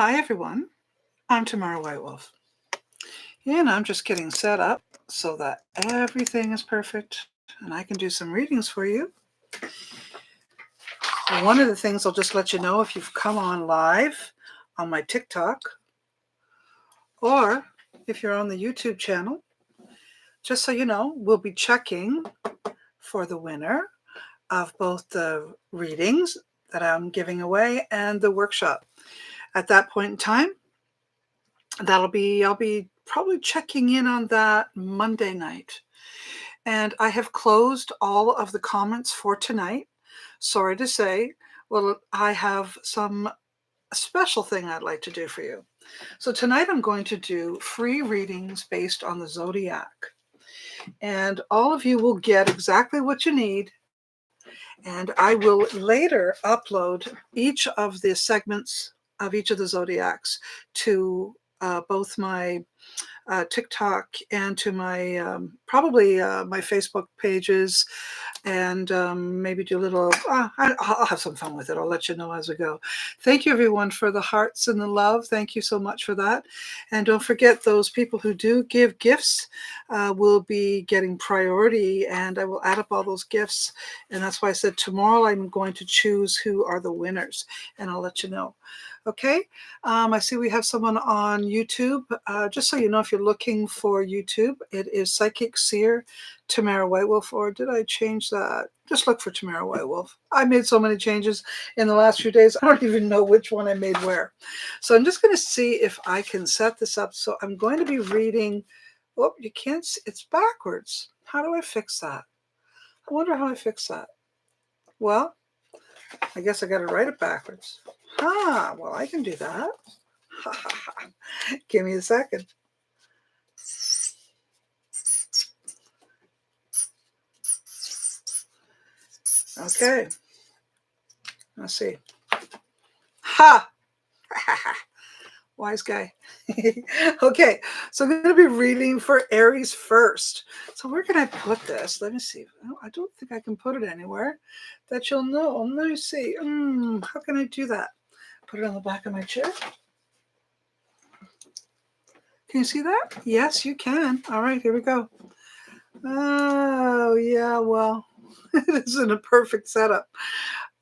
Hi everyone, I'm Tamare Whitewolf, and I'm just getting set up so that everything is perfect and I can do some readings for you. One of the things I'll just let you know, if you've come on live on my TikTok or if you're on the YouTube channel, just so you know, we'll be checking for the winner of both the readings that I'm giving away and the workshop. At that point in time, I'll be probably checking in on that Monday night. And I have closed all of the comments for tonight. Sorry to say, well, I have some special thing I'd like to do for you. So tonight I'm going to do free readings based on the Zodiac. And all of you will get exactly what you need. And I will later upload each of the segments of each of the Zodiacs to both my TikTok and to my probably my Facebook pages, and maybe do a little, I'll have some fun with it. I'll let you know as we go. Thank you everyone for the hearts and the love. Thank you so much for that. And don't forget, those people who do give gifts will be getting priority, and I will add up all those gifts. And that's why I said tomorrow I'm going to choose who are the winners, and I'll let you know. Okay, I see we have someone on YouTube. Just so you know, if you're looking for YouTube, it is Psychic Seer Tamare Whitewolf, or did I change that? Just look for Tamare Whitewolf. I made so many changes in the last few days, I don't even know which one I made where. So I'm just going to see if I can set this up. So I'm going to be reading, oh, you can't see, it's backwards. How do I fix that? I wonder how I fix that. Well, I guess I got to write it backwards. Well, I can do that. Give me a second. Okay. Let's see. Ha! Wise guy. Okay, so I'm going to be reading for Aries first. So where can I put this? Let me see. I don't think I can put it anywhere that you'll know. Let me see. How can I do that? Put it on the back of my chair. Can you see that? Yes, you can. All right, here we go. Oh, yeah, well, it isn't a perfect setup.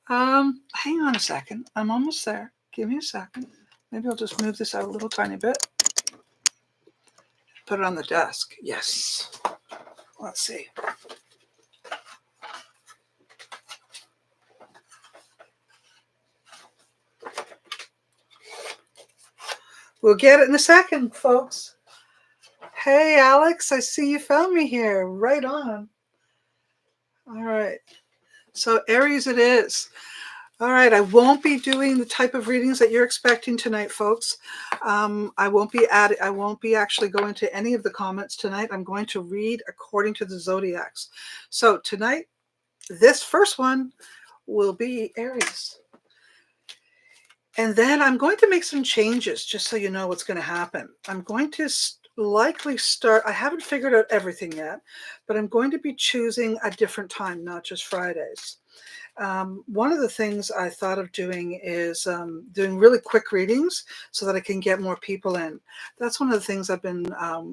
Hang on a second. I'm almost there. Give me a second. Maybe I'll just move this out a little tiny bit. Put it on the desk. Yes. Let's see. We'll get it in a second, folks. Hey, Alex, I see you found me here. Right on. All right. So Aries it is. All right, I won't be doing the type of readings that you're expecting tonight, folks. I won't be actually going to any of the comments tonight. I'm going to read according to the zodiacs. So tonight, this first one will be Aries. And then I'm going to make some changes, just so you know what's going to happen. I'm going to likely start, I haven't figured out everything yet, but I'm going to be choosing a different time, not just Fridays. One of the things I thought of doing is doing really quick readings so that I can get more people in. That's one of the things I've been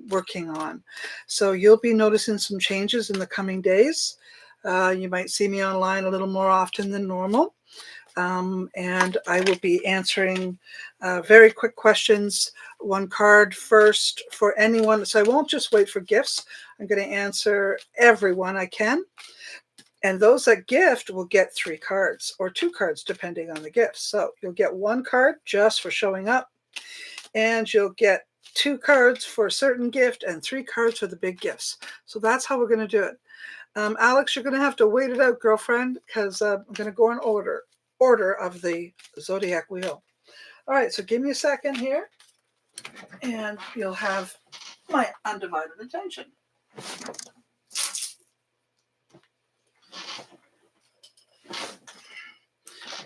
working on. So you'll be noticing some changes in the coming days. You might see me online a little more often than normal. And I will be answering very quick questions, one card first for anyone. So I won't just wait for gifts. I'm going to answer everyone I can. And those that gift will get 3 cards or 2 cards, depending on the gift. So you'll get 1 card just for showing up, and you'll get 2 cards for a certain gift and 3 cards for the big gifts. So that's how we're going to do it. Alex, you're going to have to wait it out, girlfriend, because I'm going to go in order of the zodiac wheel. All right, so give me a second here, and you'll have my undivided attention.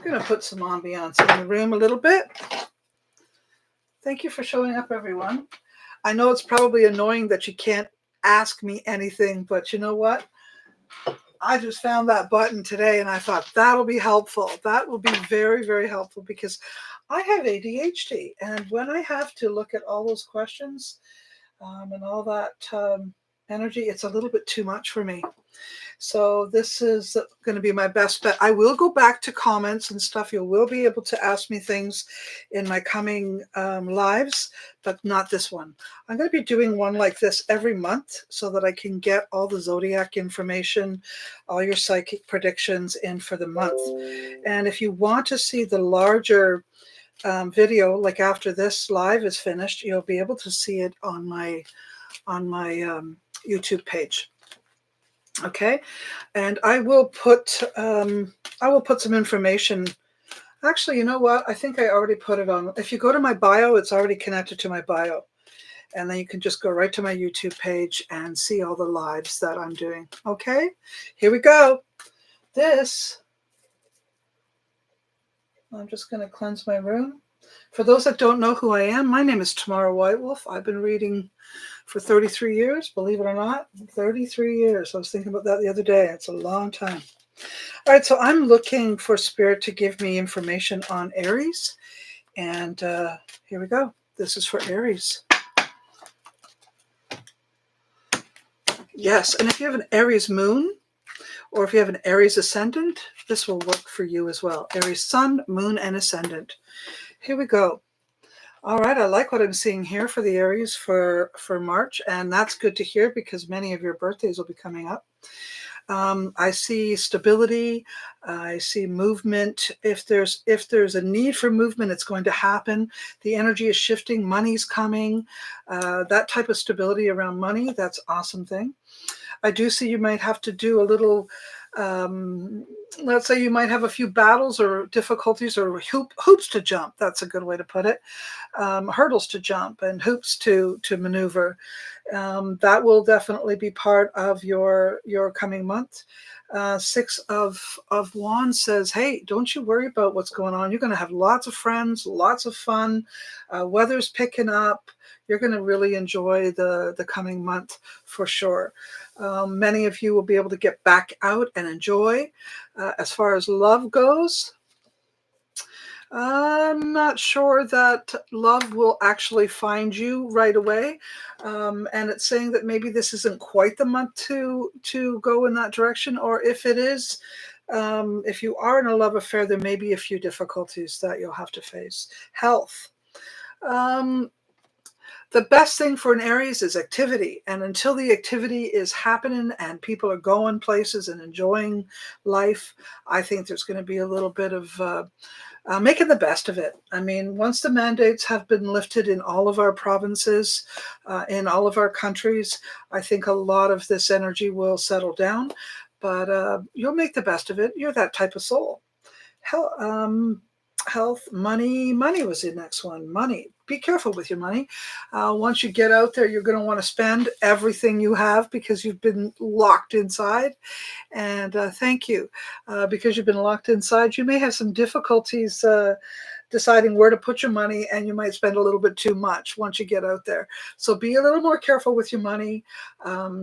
I'm going to put some ambiance in the room a little bit. Thank you for showing up, everyone. I know it's probably annoying that you can't ask me anything, but you know what? I just found that button today and I thought that'll be helpful. That will be very, very helpful because I have ADHD. And when I have to look at all those questions and all that energy, it's a little bit too much for me. So this is going to be my best bet. I will go back to comments and stuff. You will be able to ask me things in my coming lives, but not this one. I'm going to be doing one like this every month so that I can get all the zodiac information, all your psychic predictions in for the month. And if you want to see the larger video, like after this live is finished, you'll be able to see it on my YouTube page. Okay, and I will put some information. Actually, you know what? I think I already put it on. If you go to my bio, it's already connected to my bio. And then you can just go right to my YouTube page and see all the lives that I'm doing. Okay, here we go. I'm just going to cleanse my room. For those that don't know who I am, my name is Tamare Whitewolf. I've been reading for 33 years, believe it or not. 33 years. I was thinking about that the other day. It's a long time. All right, so I'm looking for Spirit to give me information on Aries. And here we go. This is for Aries. Yes, and if you have an Aries moon, or if you have an Aries ascendant, this will work for you as well. Aries sun, moon, and ascendant. Here we go. All right, I like what I'm seeing here for the Aries for March, and that's good to hear because many of your birthdays will be coming up. I see stability. I see movement. If there's a need for movement, it's going to happen. The energy is shifting. Money's coming. That type of stability around money, that's an awesome thing. I do see you might have to do a little, let's say you might have a few battles or difficulties or hoops to jump. That's a good way to put it. Hurdles to jump and hoops to maneuver. That will definitely be part of your coming month. Six of Wands says, hey, don't you worry about what's going on. You're going to have lots of friends, lots of fun. Weather's picking up. You're going to really enjoy the coming month for sure. Many of you will be able to get back out and enjoy. As far as love goes, I'm not sure that love will actually find you right away. And it's saying that maybe this isn't quite the month to go in that direction. Or if it is, if you are in a love affair, there may be a few difficulties that you'll have to face. Health. The best thing for an Aries is activity. And until the activity is happening and people are going places and enjoying life, I think there's going to be a little bit of making the best of it. I mean, once the mandates have been lifted in all of our provinces, in all of our countries, I think a lot of this energy will settle down. But you'll make the best of it. You're that type of soul. Health, money was the next one. Money. Be careful with your money. Once you get out there, you're going to want to spend everything you have because you've been locked inside. And thank you. Because you've been locked inside, you may have some difficulties deciding where to put your money, and you might spend a little bit too much once you get out there. So be a little more careful with your money.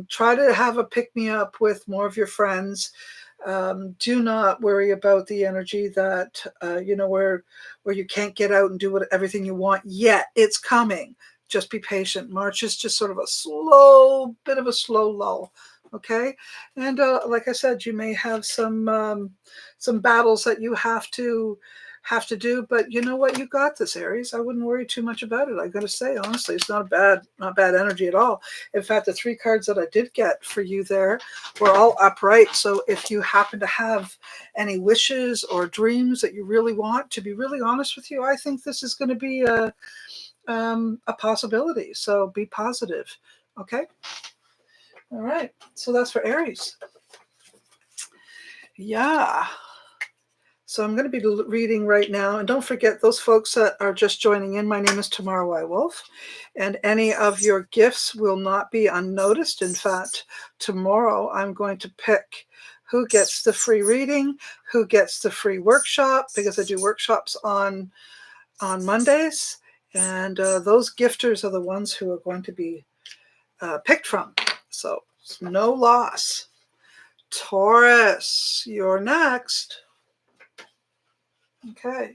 Try to have a pick-me-up with more of your friends. Do not worry about the energy that, where you can't get out and do everything you want yet. It's coming. Just be patient. March is just sort of a bit of a slow lull. Okay. And like I said, you may have some battles that you have to do, but you know what? You got this, Aries. I wouldn't worry too much about it. I got to say, honestly, it's not bad energy at all. In fact, the 3 cards that I did get for you there were all upright. So if you happen to have any wishes or dreams that you really want, to be really honest with you, I think this is going to be a possibility. So be positive. Okay. All right. So that's for Aries. Yeah. So I'm going to be reading right now. And don't forget, those folks that are just joining in, my name is Tamare Whitewolf. And any of your gifts will not be unnoticed. In fact, tomorrow I'm going to pick who gets the free reading, who gets the free workshop, because I do workshops on Mondays. And those gifters are the ones who are going to be picked from. So no loss Taurus, you're next. Okay.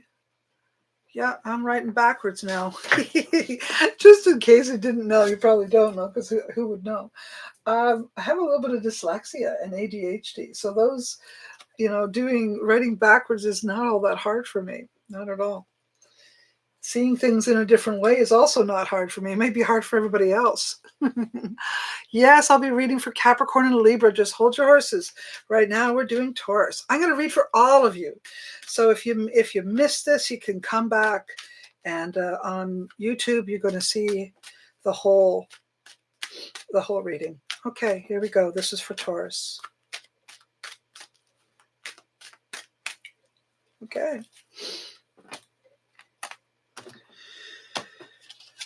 Yeah, I'm writing backwards now. Just in case you didn't know, you probably don't know, because who would know? I have a little bit of dyslexia and ADHD. So those, writing backwards is not all that hard for me. Not at all. Seeing things in a different way is also not hard for me. It may be hard for everybody else. Yes, I'll be reading for Capricorn and Libra. Just hold your horses. Right now we're doing Taurus. I'm going to read for all of you. So if you missed this, you can come back, and on YouTube you're going to see the whole reading. Okay, here we go. This is for Taurus. Okay.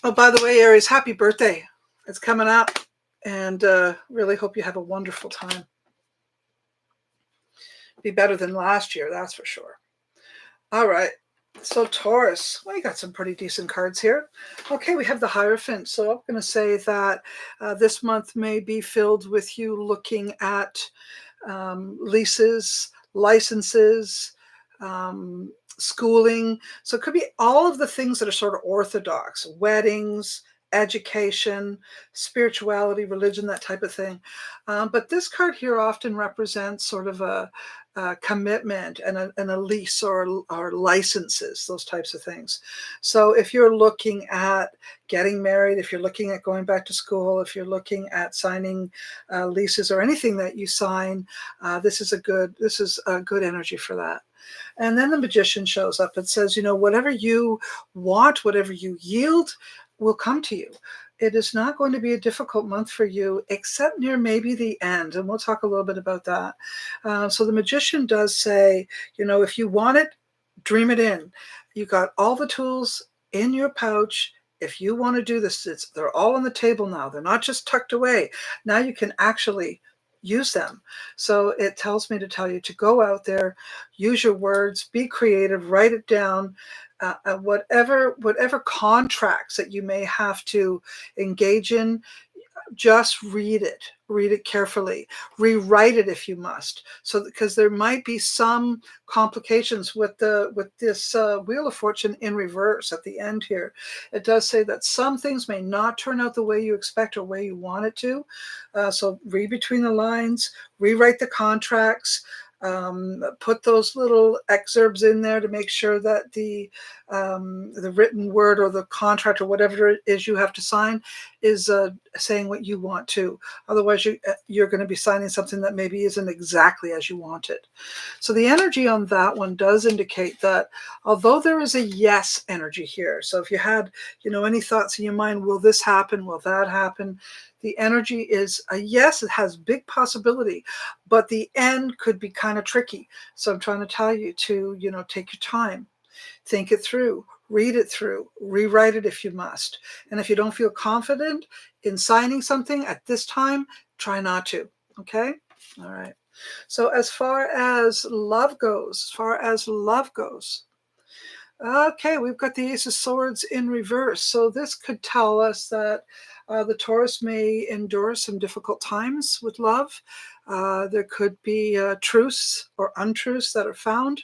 Oh, by the way, Aries, happy birthday. It's coming up, and really hope you have a wonderful time. Be better than last year, that's for sure. All right. So Taurus, well, you got some pretty decent cards here. Okay, we have the Hierophant. So I'm going to say that this month may be filled with you looking at leases, licenses, schooling. So it could be all of the things that are sort of orthodox: weddings, education, spirituality, religion, that type of thing. But this card here often represents sort of a commitment and a lease or licenses, those types of things. So if you're looking at getting married, if you're looking at going back to school, if you're looking at signing leases or anything that you sign, this is a good energy for that. And then the Magician shows up. It says, whatever you want, whatever you yield, will come to you. It is not going to be a difficult month for you, except near maybe the end. And we'll talk a little bit about that. So the Magician does say, if you want it, dream it in. You got all the tools in your pouch. If you want to do this, they're all on the table now. They're not just tucked away. Now you can actually use them. So it tells me to tell you to go out there, use your words, be creative, write it down. Whatever contracts that you may have to engage in, just read it carefully, rewrite it if you must. So because there might be some complications with this Wheel of Fortune in reverse at the end here. It does say that some things may not turn out the way you expect or way you want it to. So read between the lines, rewrite the contracts. Put those little excerpts in there to make sure that the written word or the contract or whatever it is you have to sign is saying what you want to. Otherwise, you're going to be signing something that maybe isn't exactly as you want it. So the energy on that one does indicate that although there is a yes energy here, so if you had any thoughts in your mind, will this happen? Will that happen? The energy is a yes. It has big possibility, but the end could be kind of tricky. So I'm trying to tell you to, take your time, think it through, read it through, rewrite it if you must. And if you don't feel confident in signing something at this time, try not to. Okay? All right. So as far as love goes, okay, we've got the Ace of Swords in reverse. So this could tell us that the Taurus may endure some difficult times with love. There could be truce or untruths that are found.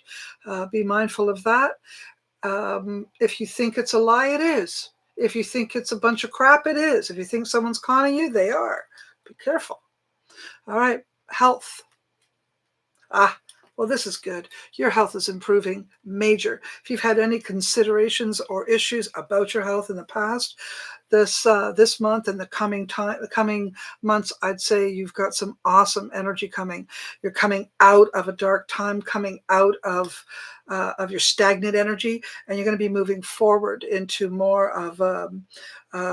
Be mindful of that. If you think it's a lie, it is. If you think it's a bunch of crap, it is. If you think someone's conning you, they are. Be careful. All right, health. Well, this is good. Your health is improving major. If you've had any considerations or issues about your health in the past, this month and the coming months, I'd say you've got some awesome energy coming. You're coming out of a dark time, coming out of your stagnant energy, and you're going to be moving forward into more of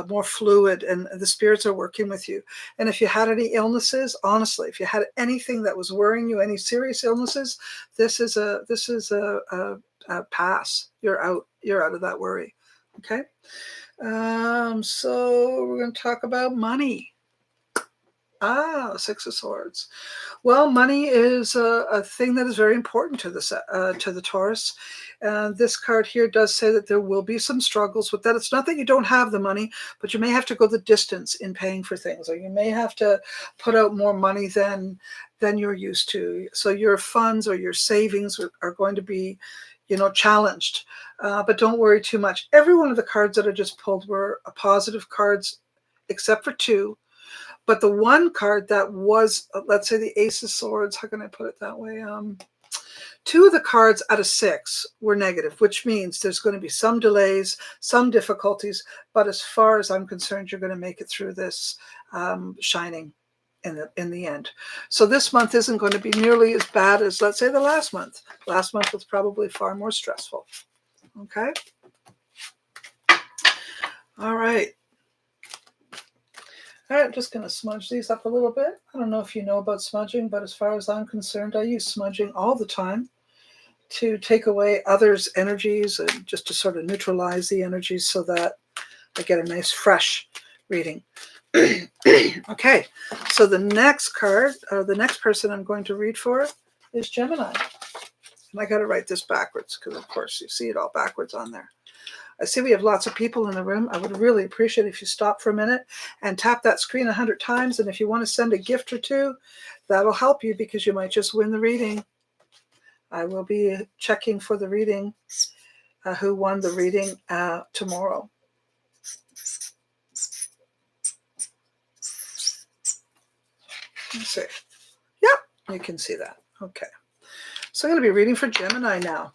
more fluid, and the spirits are working with you. And if you had any illnesses, honestly, if you had anything that was worrying you, any serious illnesses, this is a pass. You're out of that worry. Okay. So we're going to talk about money. Six of Swords. Well, money is a thing that is very important to the Taurus. This card here does say that there will be some struggles with that. It's not that you don't have the money, but you may have to go the distance in paying for things, or you may have to put out more money than than you're used to. So your funds or your savings are going to be, challenged. But don't worry too much. Every one of the cards that I just pulled were positive cards, except for two. But the one card that was, let's say the Ace of Swords, how can I put it that way? Two of the cards out of six were negative, which means there's going to be some delays, some difficulties. But as far as I'm concerned, you're going to make it through this shining in the end. So this month isn't going to be nearly as bad as, let's say, the last month. Last month was probably far more stressful. Okay. All right. All right, I'm just going to smudge these up a little bit. I don't know if you know about smudging, but as far as I'm concerned, I use smudging all the time to take away others' energies and just to sort of neutralize the energies so that I get a nice fresh reading. Okay, so the next card, or the next person I'm going to read for is Gemini. And I got to write this backwards because, of course, you see it all backwards on there. I see we have lots of people in the room. I would really appreciate if you stop for a minute and tap that screen 100 times. And if you want to send a gift or two, that'll help you because you might just win the reading. I will be checking for the reading, who won the reading tomorrow. Let's see. Yep, you can see that. Okay. So I'm going to be reading for Gemini now.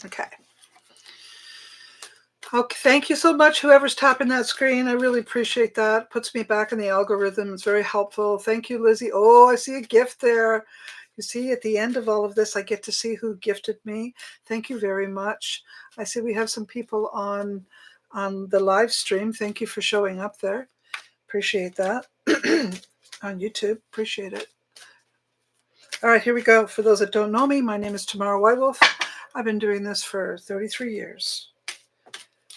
Okay. Okay, thank you so much, whoever's tapping that screen. I really appreciate that. It puts me back in the algorithm. It's very helpful. Thank you, Lizzie. Oh, I see a gift there. You see, at the end of all of this, I get to see who gifted me. Thank you very much. I see we have some people on the live stream. Thank you for showing up there. Appreciate that. On YouTube. Appreciate it. All right, here we go. For those that don't know me, my name is Tamare Whitewolf. I've been doing this for 33 years.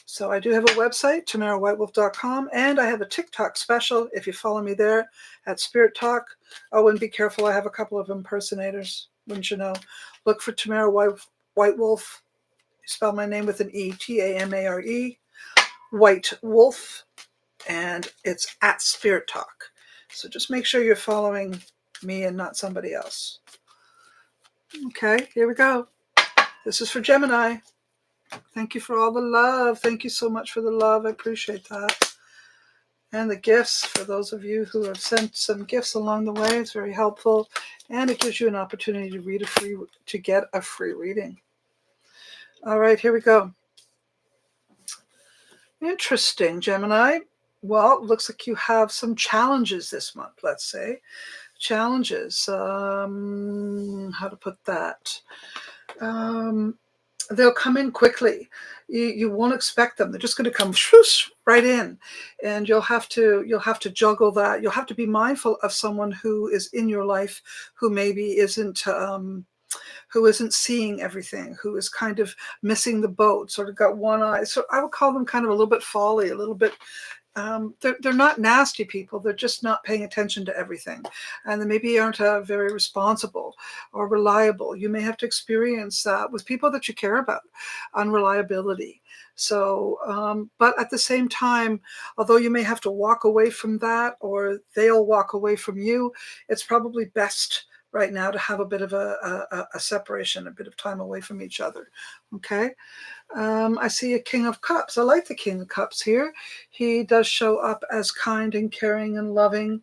So I do have a website, tamarewhitewolf.com, and I have a TikTok special, if you follow me there, at Spirit Talk. Oh, and be careful, I have a couple of impersonators, wouldn't you know. Look for Tamare Whitewolf. You spell my name with an E, Tamare, White Wolf, and it's at Spirit Talk. So just make sure you're following me and not somebody else. Okay, here we go. This is for Gemini. Thank you for all the love. Thank you so much for the love. I appreciate that. And the gifts, for those of you who have sent some gifts along the way, it's very helpful. And it gives you an opportunity to get a free reading. All right, here we go. Interesting, Gemini. Well, it looks like you have some challenges this month, let's say. Challenges. How to put that? They'll come in quickly. You won't expect them. They're just going to come swoosh right in, and you'll have to juggle that. You'll have to be mindful of someone who is in your life who maybe isn't seeing everything, who is kind of missing the boat, sort of got one eye. So I would call them kind of a little bit folly, a little bit. They're not nasty people. They're just not paying attention to everything. And they maybe aren't very responsible or reliable. You may have to experience that with people that you care about, unreliability. So, but at the same time, although you may have to walk away from that or they'll walk away from you, it's probably best right now to have a bit of a separation, a bit of time away from each other. Okay. I see a King of Cups. I like the King of Cups here. He does show up as kind and caring and loving,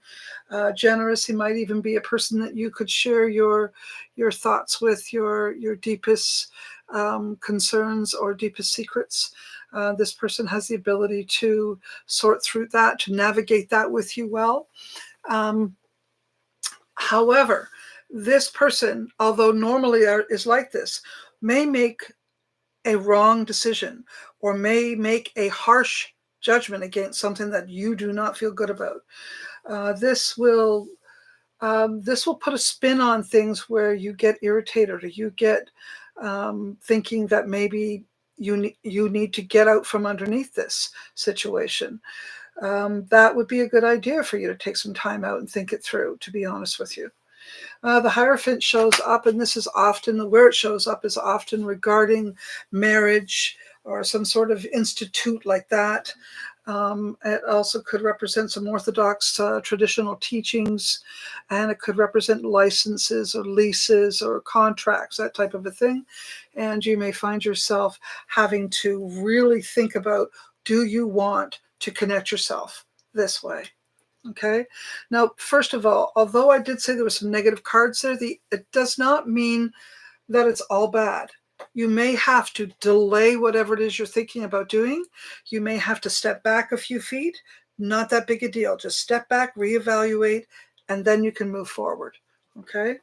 generous. He might even be a person that you could share your thoughts with, your deepest concerns or deepest secrets. This person has the ability to sort through that, to navigate that with you well. However, this person, although normally is like this, may make a wrong decision or may make a harsh judgment against something that you do not feel good about. This will put a spin on things where you get irritated or you get thinking that maybe you need to get out from underneath this situation. That would be a good idea for you to take some time out and think it through, to be honest with you. The Hierophant shows up, and this is often, where it shows up is often regarding marriage or some sort of institute like that. It also could represent some orthodox traditional teachings, and it could represent licenses or leases or contracts, that type of a thing. And you may find yourself having to really think about, do you want to connect yourself this way? Okay. Now, first of all, although I did say there were some negative cards there, it does not mean that it's all bad. You may have to delay whatever it is you're thinking about doing. You may have to step back a few feet. Not that big a deal. Just step back, reevaluate, and then you can move forward. Okay.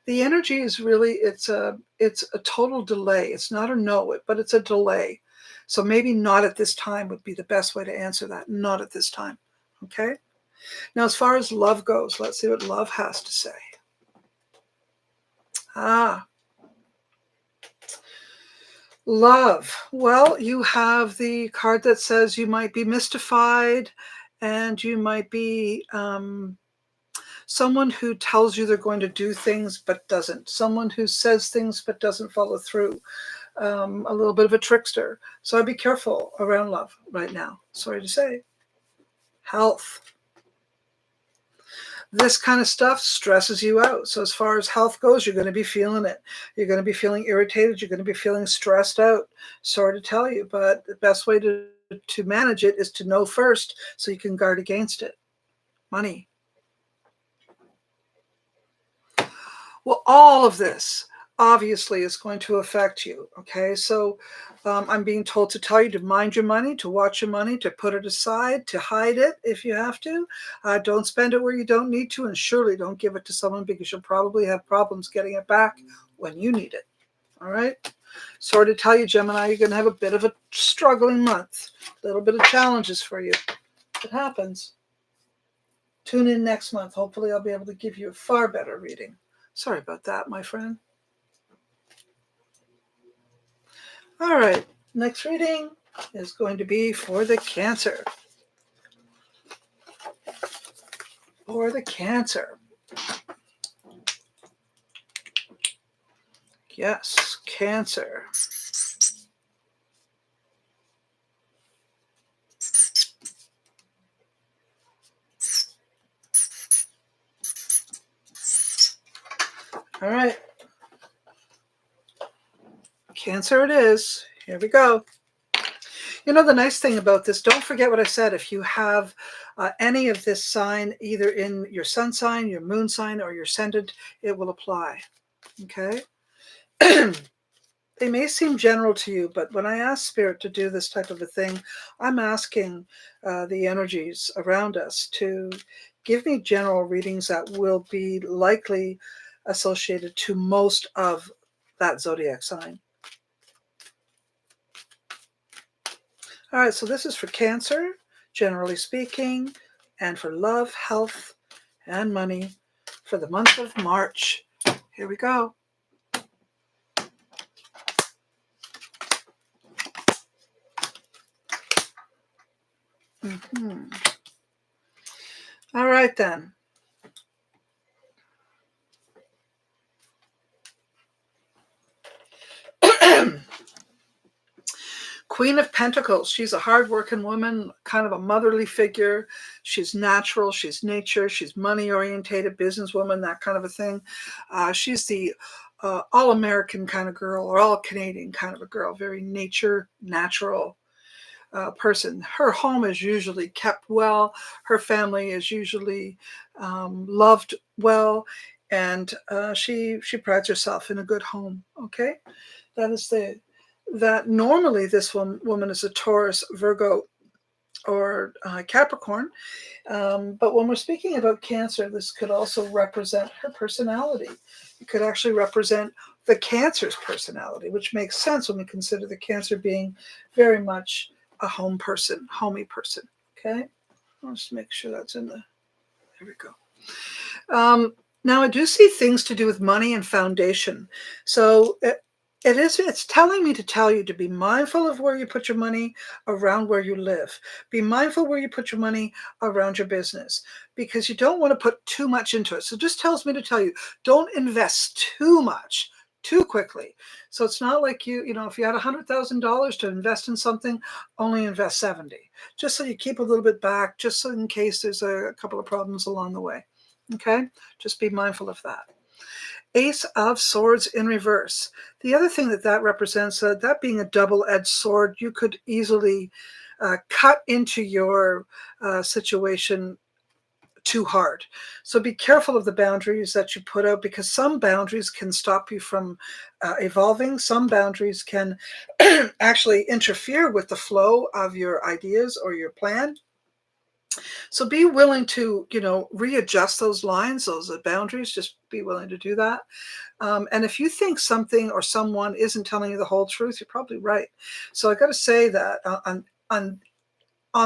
The energy is really, it's a total delay. It's not a no, but it's a delay. So maybe not at this time would be the best way to answer that. Not at this time. Okay. Now, as far as love goes, let's see what love has to say. Love. Well, you have the card that says you might be mystified, and you might be someone who tells you they're going to do things but doesn't. Someone who says things but doesn't follow through. A little bit of a trickster. So I'd be careful around love right now. Sorry to say. Health. This kind of stuff stresses you out. So as far as health goes, you're going to be feeling it. You're going to be feeling irritated. You're going to be feeling stressed out. Sorry to tell you, but the best way to manage it is to know first so you can guard against it. Money. Well, all of this obviously is going to affect you. Okay, so I'm being told to tell you to mind your money, to watch your money, to put it aside, to hide it if you have to. Don't spend it where you don't need to, and surely don't give it to someone, because you'll probably have problems getting it back when you need it. All right. Sorry to tell you, Gemini, you're going to have a bit of a struggling month. A little bit of challenges for you. It happens. Tune in next month. Hopefully I'll be able to give you a far better reading. Sorry about that, my friend. All right, next reading is going to be for the Cancer. For the Cancer. Yes, Cancer. All right. Cancer it is. Here we go. You know, the nice thing about this, don't forget what I said. If you have any of this sign, either in your sun sign, your moon sign, or your ascendant, it will apply. Okay? They may seem general to you, but when I ask Spirit to do this type of a thing, I'm asking the energies around us to give me general readings that will be likely associated to most of that zodiac sign. All right, so this is for Cancer, generally speaking, and for love, health, and money for the month of March. Here we go. All right, then. Queen of Pentacles. She's a hardworking woman, kind of a motherly figure. She's natural. She's nature. She's money-orientated, businesswoman, that kind of a thing. She's the all-American kind of girl, or all-Canadian kind of a girl. Very nature, natural person. Her home is usually kept well. Her family is usually loved well. And she prides herself in a good home. Okay? That normally this woman is a Taurus, Virgo, or Capricorn. But when we're speaking about Cancer, this could also represent her personality. It could actually represent the Cancer's personality, which makes sense when we consider the Cancer being very much a home person, homey person. Okay? I'll just make sure that's in the, there we go. Now I do see things to do with money and foundation. So it's telling me to tell you to be mindful of where you put your money around where you live. Be mindful where you put your money around your business, because you don't want to put too much into it. So it just tells me to tell you, don't invest too much. too quickly. So it's not like you know, if you had $100,000 to invest in something, only invest 70, just so you keep a little bit back, just so in case there's a couple of problems along the way. Okay, just be mindful of that. Ace of Swords in reverse. The other thing that represents, that being a double-edged sword, you could easily cut into your situation too hard. So be careful of the boundaries that you put out, because some boundaries can stop you from evolving. Some boundaries can actually interfere with the flow of your ideas or your plan. So be willing to, you know, readjust those lines, those boundaries. Just be willing to do that. And if you think something or someone isn't telling you the whole truth, you're probably right. So I got to say that on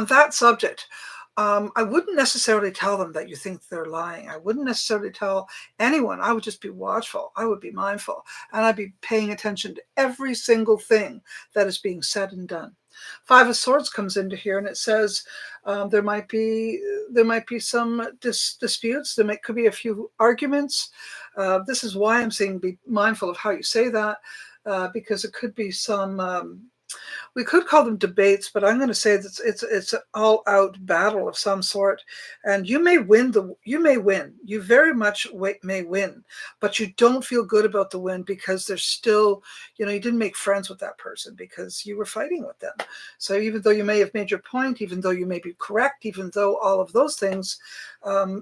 that subject, I wouldn't necessarily tell them that you think they're lying. I wouldn't necessarily tell anyone. I would just be watchful. I would be mindful, and I'd be paying attention to every single thing that is being said and done. Five of Swords comes into here, and it says there might be some disputes. Could be a few arguments. This is why I'm saying be mindful of how you say that, because it could be some. We could call them debates, but I'm going to say that it's an all-out battle of some sort, and you may win. You very much may win, but you don't feel good about the win, because there's still, you know, you didn't make friends with that person because you were fighting with them. So even though you may have made your point, even though you may be correct, even though all of those things,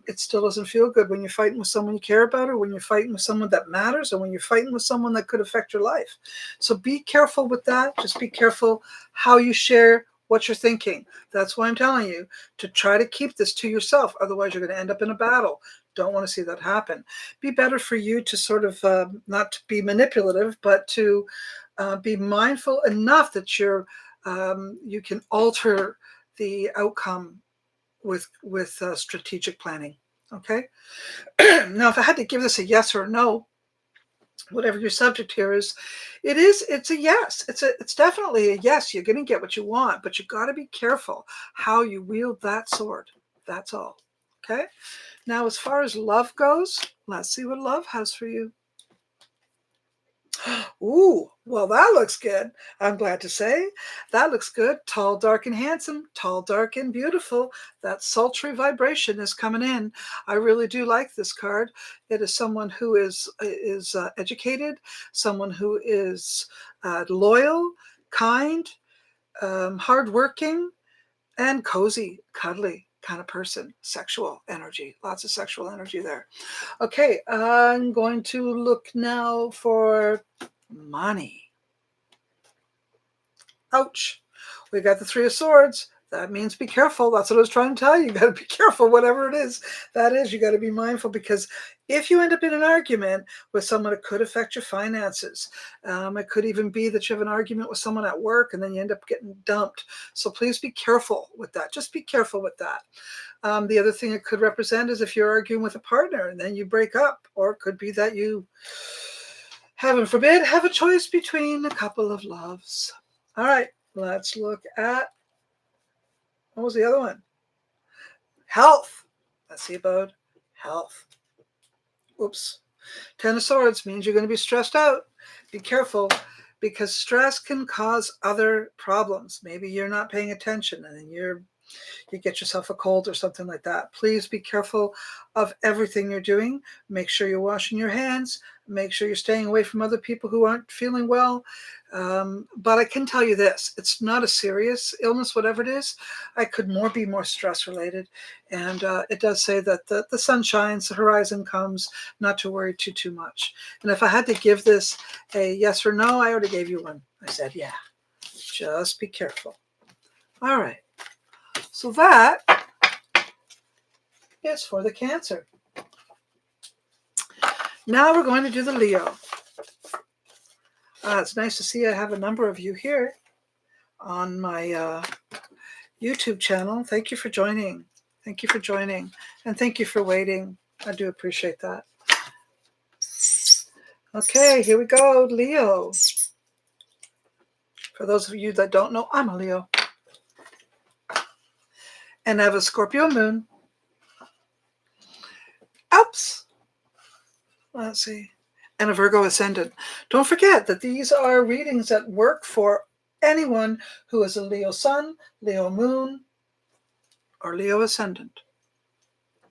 it still doesn't feel good when you're fighting with someone you care about, or when you're fighting with someone that matters, or when you're fighting with someone that could affect your life. So be careful with that. Just be careful how you share what you're thinking. That's why I'm telling you to try to keep this to yourself. Otherwise, you're going to end up in a battle. Don't want to see that happen. Be better for you to sort of not to be manipulative, but to be mindful enough that you can alter the outcome with strategic planning. Okay. Now, if I had to give this a yes or a no, whatever your subject here is, it's a yes. It's definitely a yes. You're going to get what you want, but you got to be careful how you wield that sword. That's all. Okay. Now, as far as love goes, let's see what love has for you. Ooh, well, that looks good. I'm glad to say that looks good. Tall, dark, and handsome. Tall, dark, and beautiful. That sultry vibration is coming in. I really do like this card. It is someone who is educated, someone who is loyal, kind, hardworking, and cozy, cuddly kind of person. Sexual energy. Lots of sexual energy there. Okay, I'm going to look now for money. Ouch. We got the Three of Swords. That means be careful. That's what I was trying to tell you. You got to be careful, whatever it is. That is, you got to be mindful, because if you end up in an argument with someone, it could affect your finances. It could even be that you have an argument with someone at work and then you end up getting dumped. So please be careful with that. Just be careful with that. The other thing it could represent is if you're arguing with a partner and then you break up, or it could be that you, heaven forbid, have a choice between a couple of loves. All right, let's look at, what was the other one? Health. Let's see about health. Oops. Ten of Swords means you're going to be stressed out. Be careful, because stress can cause other problems. Maybe you're not paying attention and then you get yourself a cold or something like that. Please be careful of everything you're doing. Make sure you're washing your hands. Make sure you're staying away from other people who aren't feeling well. But I can tell you this, it's not a serious illness, whatever it is. I could be more stress related. And it does say that the sun shines, the horizon comes, not to worry too much. And if I had to give this a yes or no, I already gave you one. I said, yeah, just be careful. All right. So that is for the Cancer. Now we're going to do the Leo. It's nice to see I have a number of you here on my YouTube channel. Thank you for joining. Thank you for joining. And thank you for waiting. I do appreciate that. Okay, here we go, Leo. For those of you that don't know, I'm a Leo. And I have a Scorpio moon. Oops. Let's see. and a Virgo ascendant. Don't forget that these are readings that work for anyone who is a Leo sun, Leo moon, or Leo ascendant.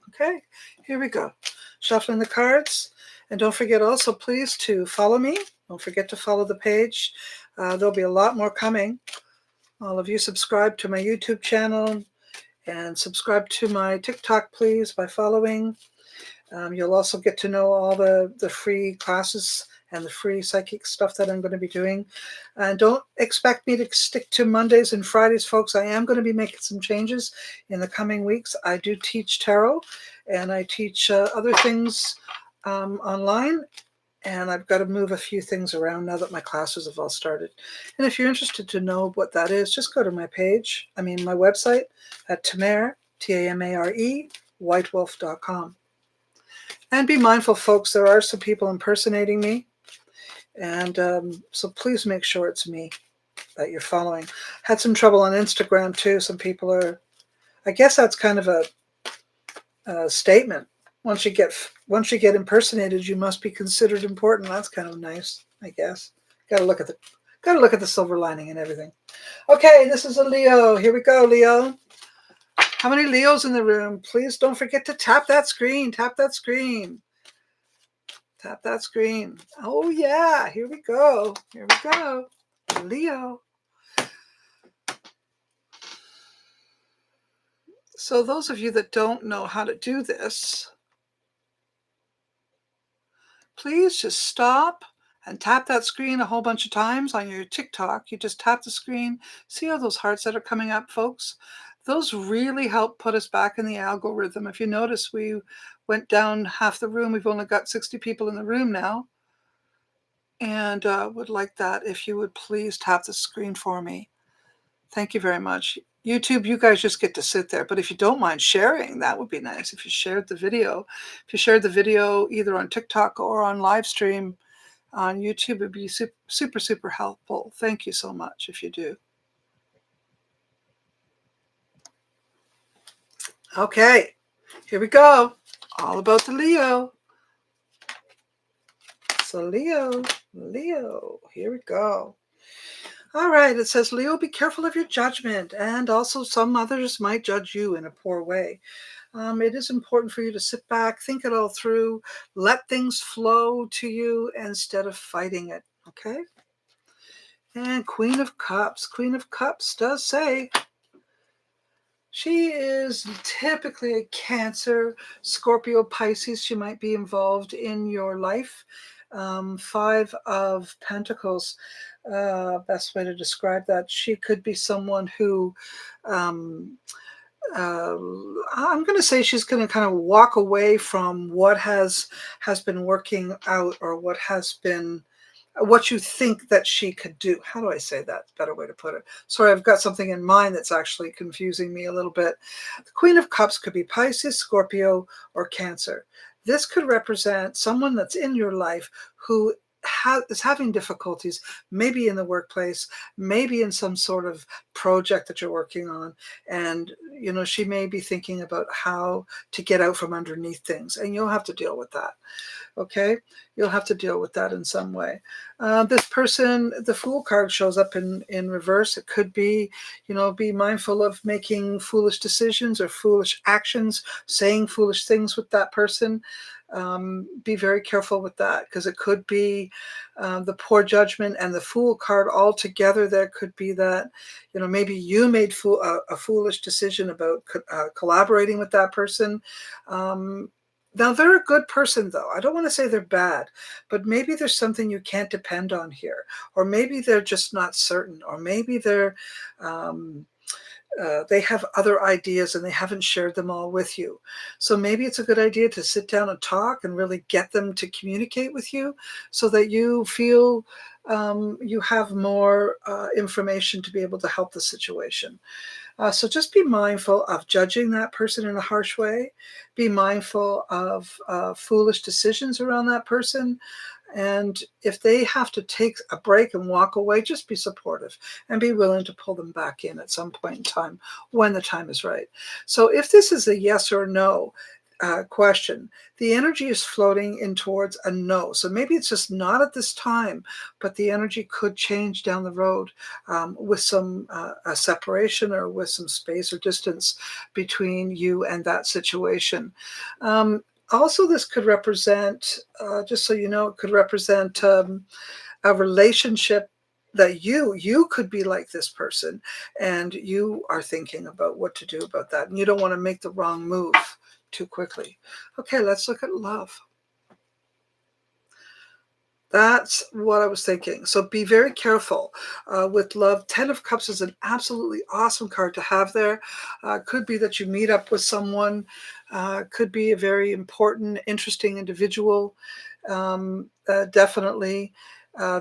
Okay, here we go. Shuffling the cards. And don't forget also, please, to follow me. Don't forget to follow the page. There'll be a lot more coming. All of you subscribe to my YouTube channel and subscribe to my TikTok, please, by following. You'll also get to know all the free classes and the free psychic stuff that I'm going to be doing. And don't expect me to stick to Mondays and Fridays, folks. I am going to be making some changes in the coming weeks. I do teach tarot, and I teach other things online. And I've got to move a few things around now that my classes have all started. And if you're interested to know what that is, just go to my page, my website at Tamare, Tamare, whitewolf.com. And be mindful, folks, there are some people impersonating me. And so please make sure it's me that you're following. Had some trouble on Instagram, too. Some people are, I guess that's kind of a statement. Once you get impersonated, you must be considered important. That's kind of nice, I guess. Got to look at the silver lining and everything. Okay, this is a Leo. Here we go, Leo. How many Leos in the room? Please don't forget to tap that screen. Tap that screen. Tap that screen. Oh yeah, here we go. Here we go. Leo. So those of you that don't know how to do this, please just stop and tap that screen a whole bunch of times on your TikTok. You just tap the screen. See all those hearts that are coming up, folks? Those really help put us back in the algorithm. If you notice, we went down half the room. We've only got 60 people in the room now. And would like that if you would please tap the screen for me. Thank you very much. YouTube, you guys just get to sit there. But if you don't mind sharing, that would be nice. If you shared the video, either on TikTok or on live stream on YouTube, it'd be super, super helpful. Thank you so much if you do. Okay, here we go. All about the Leo. So Leo, here we go. All right, it says, Leo, be careful of your judgment, and also some others might judge you in a poor way. It is important for you to sit back, think it all through, let things flow to you instead of fighting it, okay? And Queen of Cups. Queen of Cups does say she is typically a Cancer, Scorpio, Pisces. She might be involved in your life. Five of Pentacles. Best way to describe that. She could be someone who, I'm going to say she's going to kind of walk away from what has been working out, or what you think that she could do. How do I say that? Better way to put it. Sorry, I've got something in mind that's actually confusing me a little bit. The Queen of Cups could be Pisces, Scorpio, or Cancer. This could represent someone that's in your life who is having difficulties, maybe in the workplace, maybe in some sort of project that you're working on. And, she may be thinking about how to get out from underneath things. And you'll have to deal with that. Okay, you'll have to deal with that in some way. This person, the Fool card shows up in reverse. It could be, be mindful of making foolish decisions or foolish actions, saying foolish things with that person. Be very careful with that, because it could be the poor judgment and the Fool card all together. There could be that, maybe you made a foolish decision about collaborating with that person. Now, they're a good person, though. I don't want to say they're bad, but maybe there's something you can't depend on here, or maybe they're just not certain, or maybe they have other ideas and they haven't shared them all with you. So maybe it's a good idea to sit down and talk and really get them to communicate with you, so that you feel you have more information to be able to help the situation. So just be mindful of judging that person in a harsh way. Be mindful of foolish decisions around that person. And if they have to take a break and walk away, just be supportive and be willing to pull them back in at some point in time when the time is right. So if this is a yes or no, question. The energy is floating in towards a no. So maybe it's just not at this time, but the energy could change down the road with some a separation or with some space or distance between you and that situation. Also, this could represent, just so you know, it could represent a relationship that you could be like this person, and you are thinking about what to do about that, and you don't want to make the wrong move too quickly. Okay, let's look at love. That's what I was thinking. So be very careful with love. 10 of Cups is an absolutely awesome card to have there. Could be that you meet up with someone. Could be a very important, interesting individual. Definitely.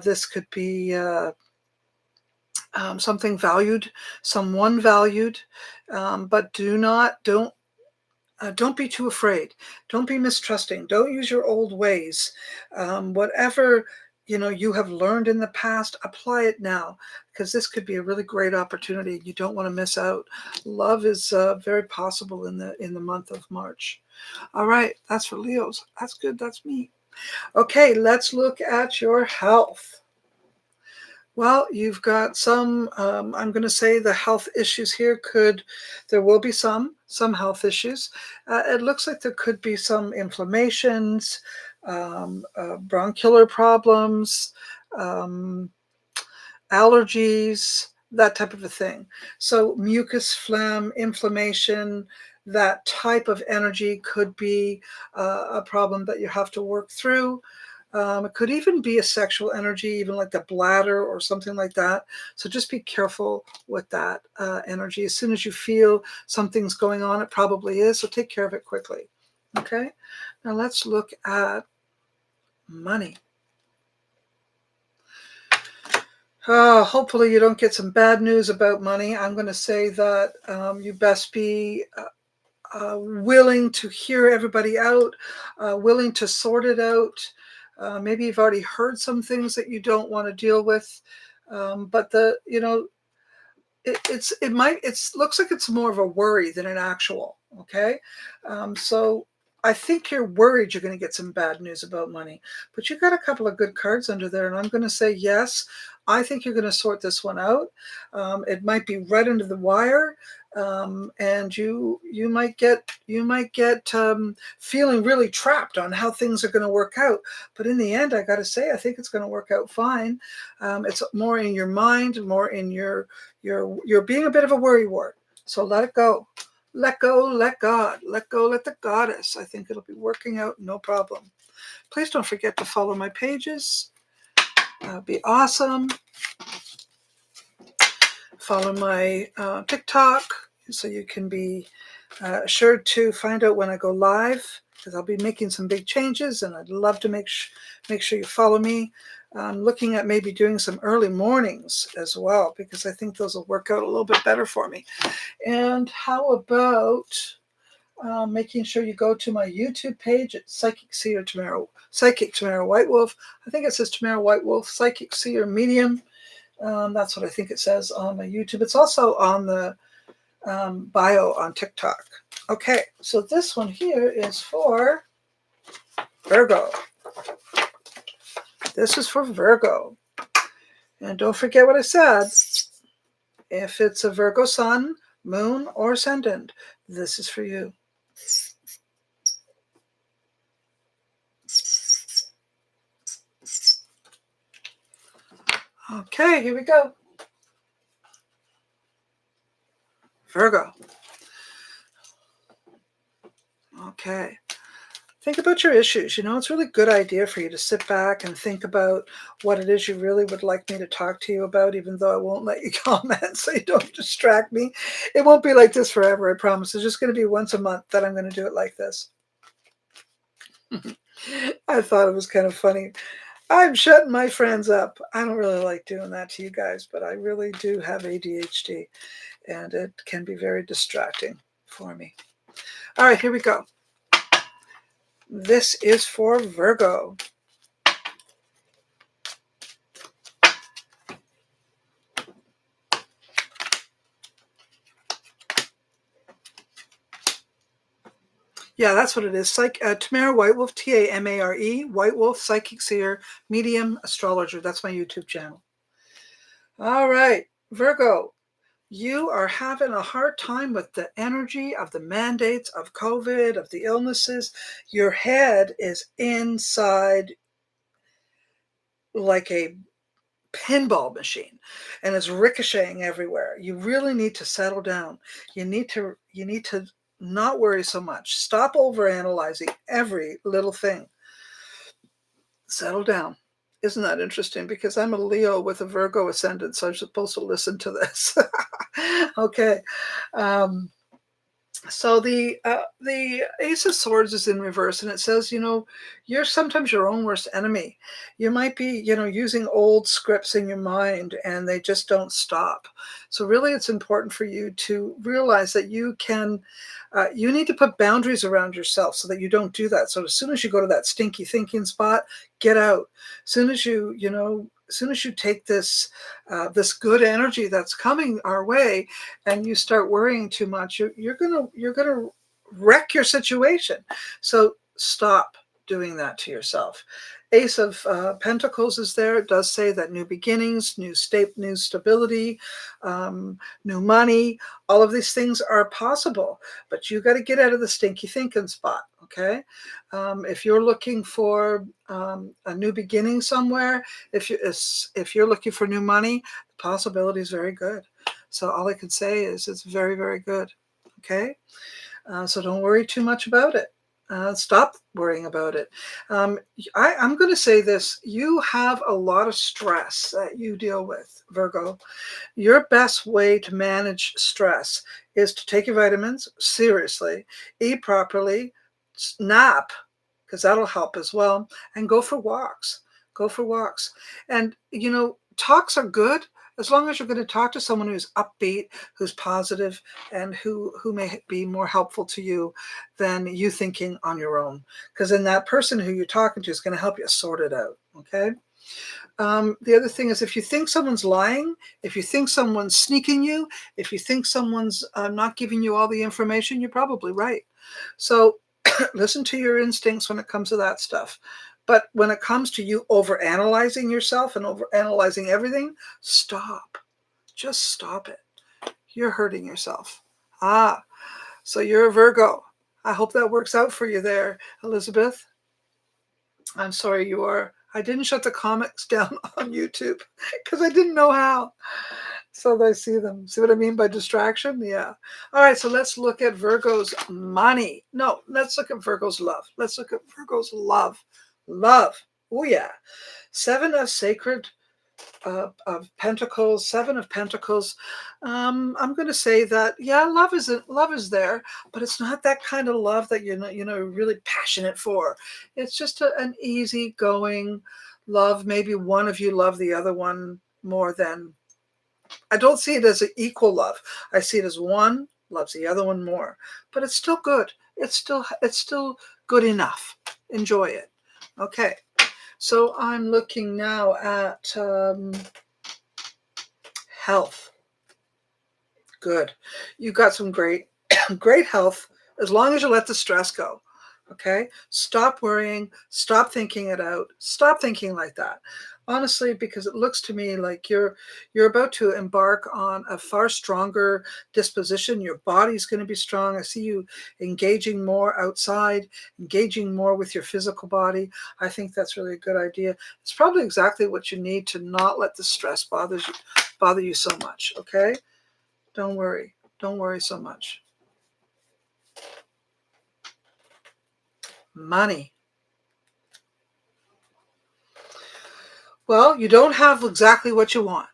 This could be something valued, someone valued, but don't be too afraid. Don't be mistrusting. Don't use your old ways. Whatever you have learned in the past, apply it now, because this could be a really great opportunity. You don't want to miss out. Love is very possible in the month of March. All right, that's for Leos. That's good. That's me. Okay, let's look at your health. Well, you've got some, I'm going to say the health issues here there will be some health issues. It looks like there could be some inflammations, bronchial problems, allergies, that type of a thing. So mucus, phlegm, inflammation, that type of energy could be a problem that you have to work through. It could even be a sexual energy, even like the bladder or something like that. So just be careful with that energy. As soon as you feel something's going on, it probably is. So take care of it quickly. Okay. Now let's look at money. Hopefully you don't get some bad news about money. I'm going to say that you best be willing to hear everybody out, willing to sort it out. Maybe you've already heard some things that you don't want to deal with, but it looks like it's more of a worry than an actual. Okay, so I think you're worried you're going to get some bad news about money, but you got a couple of good cards under there, and I'm going to say yes. I think you're going to sort this one out. It might be right under the wire, and you might get feeling really trapped on how things are going to work out. But in the end, I got to say, I think it's going to work out fine. It's more in your mind, more in you're being a bit of a worrywart. So let it go. Let go, let God, let go, let the goddess. I think it'll be working out, no problem. Please don't forget to follow my pages. Be awesome. Follow my TikTok so you can be assured to find out when I go live, because I'll be making some big changes, and I'd love to make sure you follow me. I'm looking at maybe doing some early mornings as well, because I think those will work out a little bit better for me. And how about making sure you go to my YouTube page at Psychic Tamara White Wolf. I think it says Tamara White Wolf, Psychic Seer Medium. That's what I think it says on my YouTube. It's also on the bio on TikTok. Okay, so this one here is for Virgo. This is for Virgo. And don't forget what I said. If it's a Virgo sun, moon, or ascendant, this is for you. Okay, here we go. Virgo. Okay. Think about your issues. It's a really good idea for you to sit back and think about what it is you really would like me to talk to you about, even though I won't let you comment so you don't distract me. It won't be like this forever, I promise. It's just going to be once a month that I'm going to do it like this. I thought it was kind of funny. I'm shutting my friends up. I don't really like doing that to you guys, but I really do have ADHD, and it can be very distracting for me. All right, here we go. This is for Virgo. Yeah, that's what it is. Tamara White Wolf, Tamare, White Wolf, Psychic Seer, Medium, Astrologer. That's my YouTube channel. All right, Virgo, you are having a hard time with the energy of the mandates of COVID, of the illnesses. Your head is inside like a pinball machine and it's ricocheting everywhere. You really need to settle down. You need to not worry so much. Stop overanalyzing every little thing. Settle down. Isn't that interesting? Because I'm a Leo with a Virgo ascendant, so I'm supposed to listen to this. Okay. Um, so the Ace of Swords is in reverse, and it says, you're sometimes your own worst enemy. You might be, using old scripts in your mind, and they just don't stop. So really, it's important for you to realize that you need to put boundaries around yourself so that you don't do that. So as soon as you go to that stinky thinking spot, get out. As soon as you take this good energy that's coming our way, and you start worrying too much, you're gonna wreck your situation. So stop doing that to yourself. Ace of Pentacles is there. It does say that new beginnings, new stability, new money, all of these things are possible, but you got to get out of the stinky thinking spot. Okay. If you're looking for a new beginning somewhere, if you're looking for new money, the possibility is very good. So all I can say is it's very, very good. Okay. So don't worry too much about it. Stop worrying about it. I'm going to say this. You have a lot of stress that you deal with, Virgo. Your best way to manage stress is to take your vitamins seriously, eat properly, nap, because that'll help as well, and go for walks. Go for walks. And, talks are good as long as you're going to talk to someone who's upbeat, who's positive, and who may be more helpful to you than you thinking on your own. Because then that person who you're talking to is going to help you sort it out. Okay. The other thing is, if you think someone's lying, if you think someone's sneaking you, if you think someone's not giving you all the information, you're probably right. So listen to your instincts when it comes to that stuff. But when it comes to you overanalyzing yourself and overanalyzing everything, stop. Just stop it. You're hurting yourself. So you're a Virgo. I hope that works out for you there, Elizabeth. I'm sorry you are. I didn't shut the comics down on YouTube because I didn't know how. So they see them. See what I mean by distraction? Yeah. All right, so let's look at Virgo's money. No, let's look at Virgo's love. Let's look at Virgo's love. Love. Oh, yeah. Seven of sacred of Pentacles, Seven of Pentacles. I'm going to say that, yeah, love is there, but it's not that kind of love that you're really passionate for. It's just an easygoing love. Maybe one of you love the other one more than. I don't see it as an equal love. I see it as one loves the other one more, but it's still good. It's still good enough. Enjoy it. Okay. So I'm looking now at health. Good. You got some great health as long as you let the stress go. Okay? Stop worrying. Stop thinking it out. Stop thinking like that. Honestly, because it looks to me like you're about to embark on a far stronger disposition. Your body's going to be strong. I see you engaging more outside, engaging more with your physical body. I think that's really a good idea. It's probably exactly what you need to not let the stress bother you so much. Okay? Don't worry. Don't worry so much. Money. Well, you don't have exactly what you want,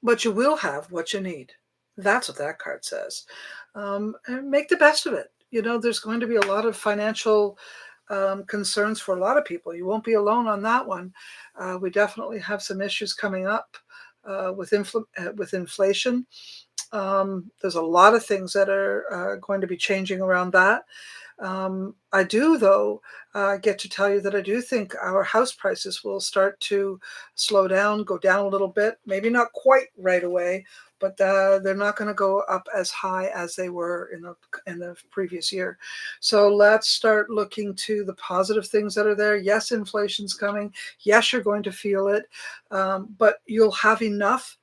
but you will have what you need. That's what that card says. And make the best of it. There's going to be a lot of financial concerns for a lot of people. You won't be alone on that one. We definitely have some issues coming up with inflation. There's a lot of things that are going to be changing around that. I do, though, get to tell you that I do think our house prices will start to slow down, go down a little bit, maybe not quite right away, but they're not going to go up as high as they were in the previous year. So let's start looking to the positive things that are there. Yes, inflation's coming. Yes, you're going to feel it, but you'll have enough,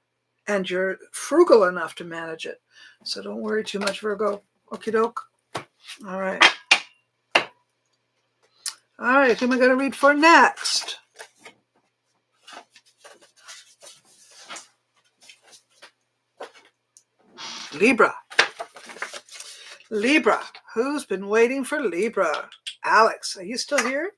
and you're frugal enough to manage it. So don't worry too much, Virgo. Okie doke. All right. All right, who am I going to read for next? Libra. Libra. Who's been waiting for Libra? Alex, are you still here?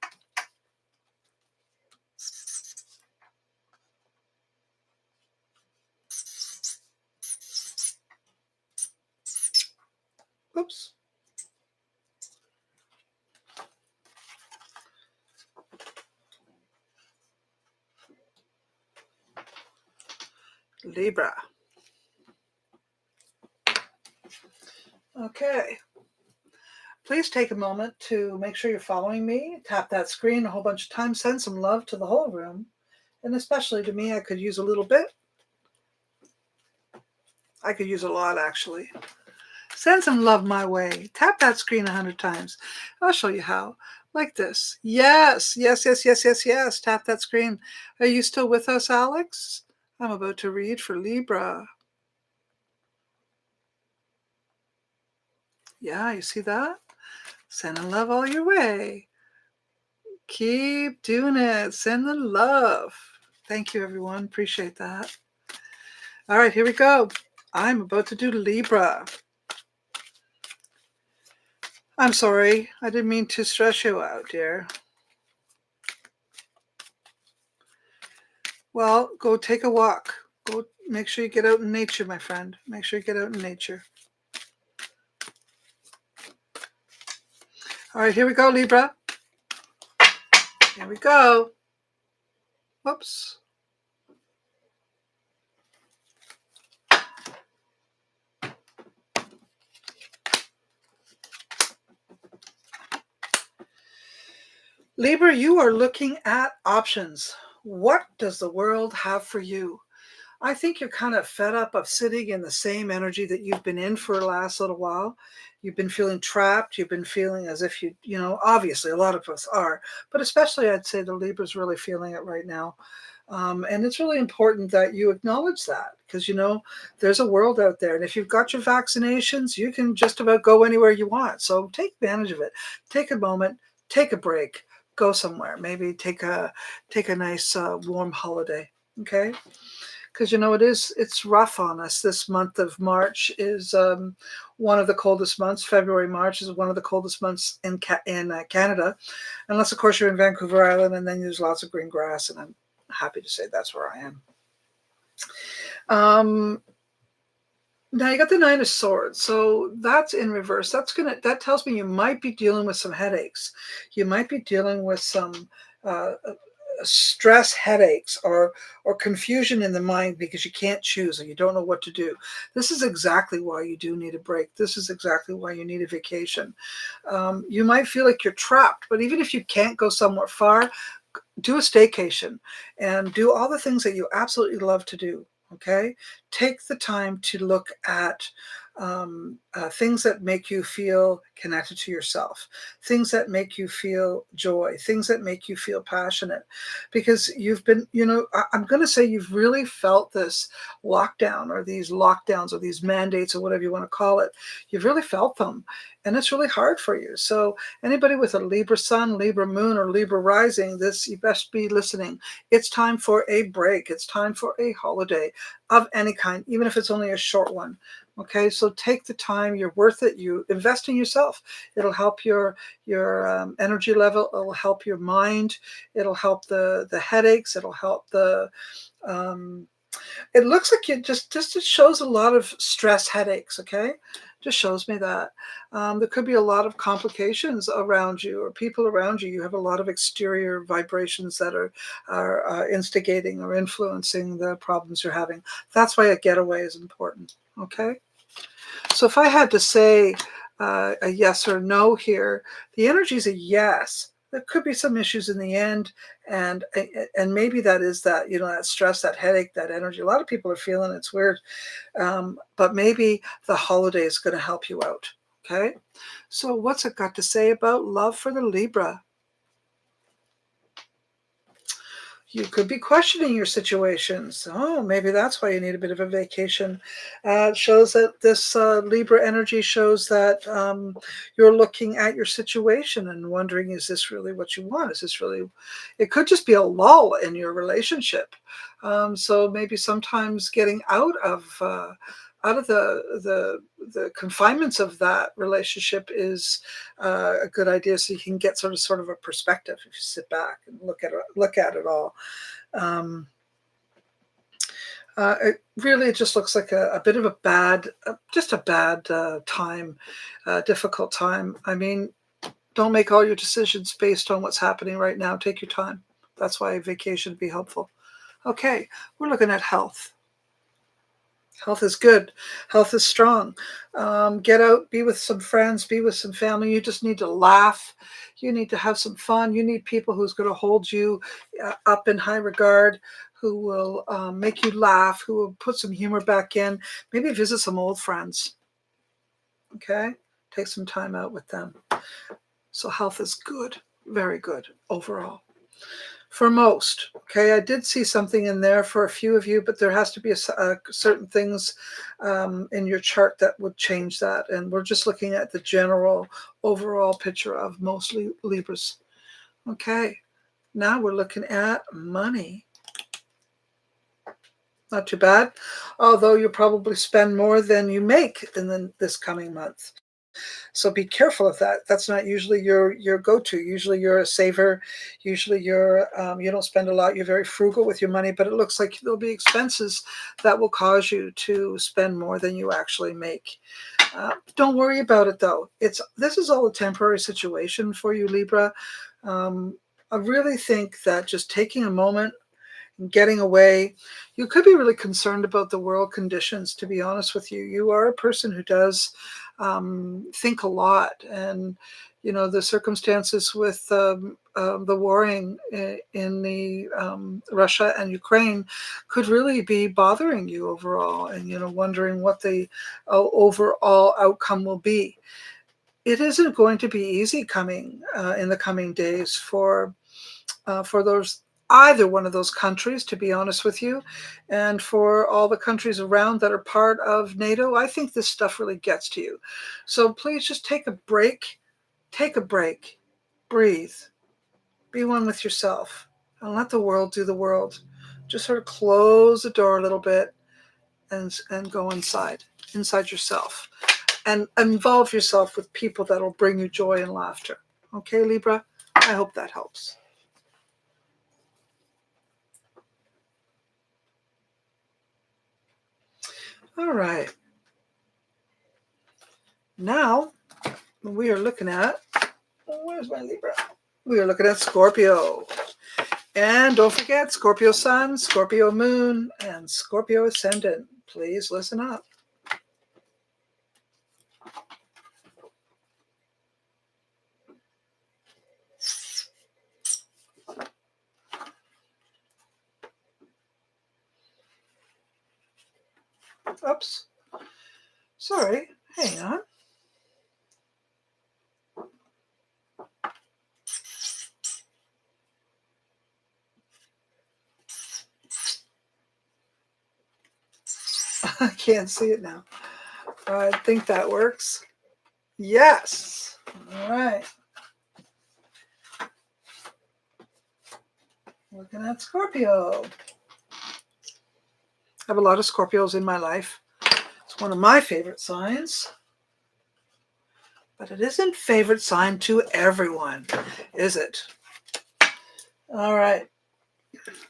Oops. Libra. Okay. Please take a moment to make sure you're following me. Tap that screen a whole bunch of times. Send some love to the whole room. And especially to me, I could use a little bit. I could use a lot, actually. Send some love my way. Tap that screen 100 times. I'll show you how. Like this. Yes, yes, yes, yes, yes, yes. Tap that screen. Are you still with us, Alex? I'm about to read for Libra. Yeah, you see that? Sending love all your way. Keep doing it. Send the love. Thank you, everyone. Appreciate that. All right, here we go. I'm about to do Libra. I'm sorry. I didn't mean to stress you out, dear. Well, go take a walk. Go make sure you get out in nature, my friend. Make sure you get out in nature. All right, here we go, Libra. Here we go. Whoops. Libra, you are looking at options. What does the world have for you? I think you're kind of fed up of sitting in the same energy that you've been in for the last little while. You've been feeling trapped. You've been feeling as if obviously a lot of us are, but especially I'd say the Libra's really feeling it right now. And it's really important that you acknowledge that because, there's a world out there. And if you've got your vaccinations, you can just about go anywhere you want. So take advantage of it. Take a moment, take a break, go somewhere. Maybe take a nice warm holiday. Okay. Because it's rough on us. This month of March is one of the coldest months. February, March is one of the coldest months in Canada, unless of course you're in Vancouver Island, and then there's lots of green grass, and I'm happy to say that's where I am. Now you got the Nine of Swords, so that's in reverse. That tells me you might be dealing with some headaches. You might be dealing with some stress headaches or confusion in the mind because you can't choose or you don't know what to do. This is exactly why you do need a break. This is exactly why you need a vacation. You might feel like you're trapped, but even if you can't go somewhere far, do a staycation and do all the things that you absolutely love to do. Okay, take the time to look at things that make you feel connected to yourself, things that make you feel joy, things that make you feel passionate, because you've been, I'm going to say you've really felt this lockdown or these lockdowns or these mandates or whatever you want to call it. You've really felt them and it's really hard for you. So anybody with a Libra sun, Libra moon, or Libra rising, you best be listening. It's time for a break. It's time for a holiday of any kind, even if it's only a short one. Okay, so take the time. You're worth it. You invest in yourself. It'll help your energy level. It'll help your mind. It'll help the headaches. It'll help the. It looks like it just shows a lot of stress headaches. Okay, just shows me that there could be a lot of complications around you or people around you. You have a lot of exterior vibrations that are instigating or influencing the problems you're having. That's why a getaway is important. Okay. So if I had to say a yes or no here. The energy is a yes. There could be some issues in the end, and maybe that is that, you know, that stress, that headache, that energy. A lot of people are feeling it's weird, but maybe the holiday is going to help you out. Okay, so what's it got to say about love for the Libra? You could be questioning your situations. Oh, maybe that's why you need a bit of a vacation. It shows that this Libra energy shows that you're looking at your situation and wondering, is this really what you want? Is this really, it could just be a lull in your relationship. So maybe sometimes getting out of the confinements of that relationship is a good idea, so you can get sort of a perspective if you sit back and look at it all. Um, it really just looks like a bit of a bad, just a bad time, difficult time. I mean, don't make all your decisions based on what's happening right now. Take your time. That's why a vacation would be helpful. Okay, we're looking at health. Health is good. Health is strong. Get out, be with some friends, be with some family. You just need to laugh. You need to have some fun. You need people who's going to hold you up in high regard, who will make you laugh, who will put some humor back in. Maybe visit some old friends. Okay? Take some time out with them. So health is good. Very good overall. For most, okay, I did see something in there for a few of you, but there has to be certain things in your chart that would change that. And we're just looking at the general overall picture of most Libras. Okay, now we're looking at money. Not too bad, although you'll probably spend more than you make in this coming month. So be careful of that. That's not usually your go-to. Usually you're a saver. Usually you don't spend a lot. You're very frugal with your money, but it looks like there'll be expenses that will cause you to spend more than you actually make. Don't worry about it though. This is all a temporary situation for you, Libra. I really think that just taking a moment, getting away. You could be really concerned about the world conditions, to be honest with you. You are a person who does think a lot, and you know the circumstances with the warring in the Russia and Ukraine could really be bothering you overall, and you know wondering what the overall outcome will be. It isn't going to be easy coming in the coming days for those either one of those countries, to be honest with you, and for all the countries around that are part of NATO. I think this stuff really gets to you. So please just take a break. Take a break. Breathe. Be one with yourself. And let the world do the world. Just sort of close the door a little bit and go inside yourself. And involve yourself with people that will bring you joy and laughter. Okay, Libra? I hope that helps. All right. Now we are looking at, where's my Libra? We are looking at Scorpio. And don't forget, Scorpio Sun, Scorpio Moon, and Scorpio Ascendant. Please listen up. Oops. Sorry. Hang on. I can't see it now. I think that works. Yes. All right. Looking at Scorpio. I have a lot of Scorpios in my life. It's one of my favorite signs. But it isn't favorite sign to everyone, is it? All right.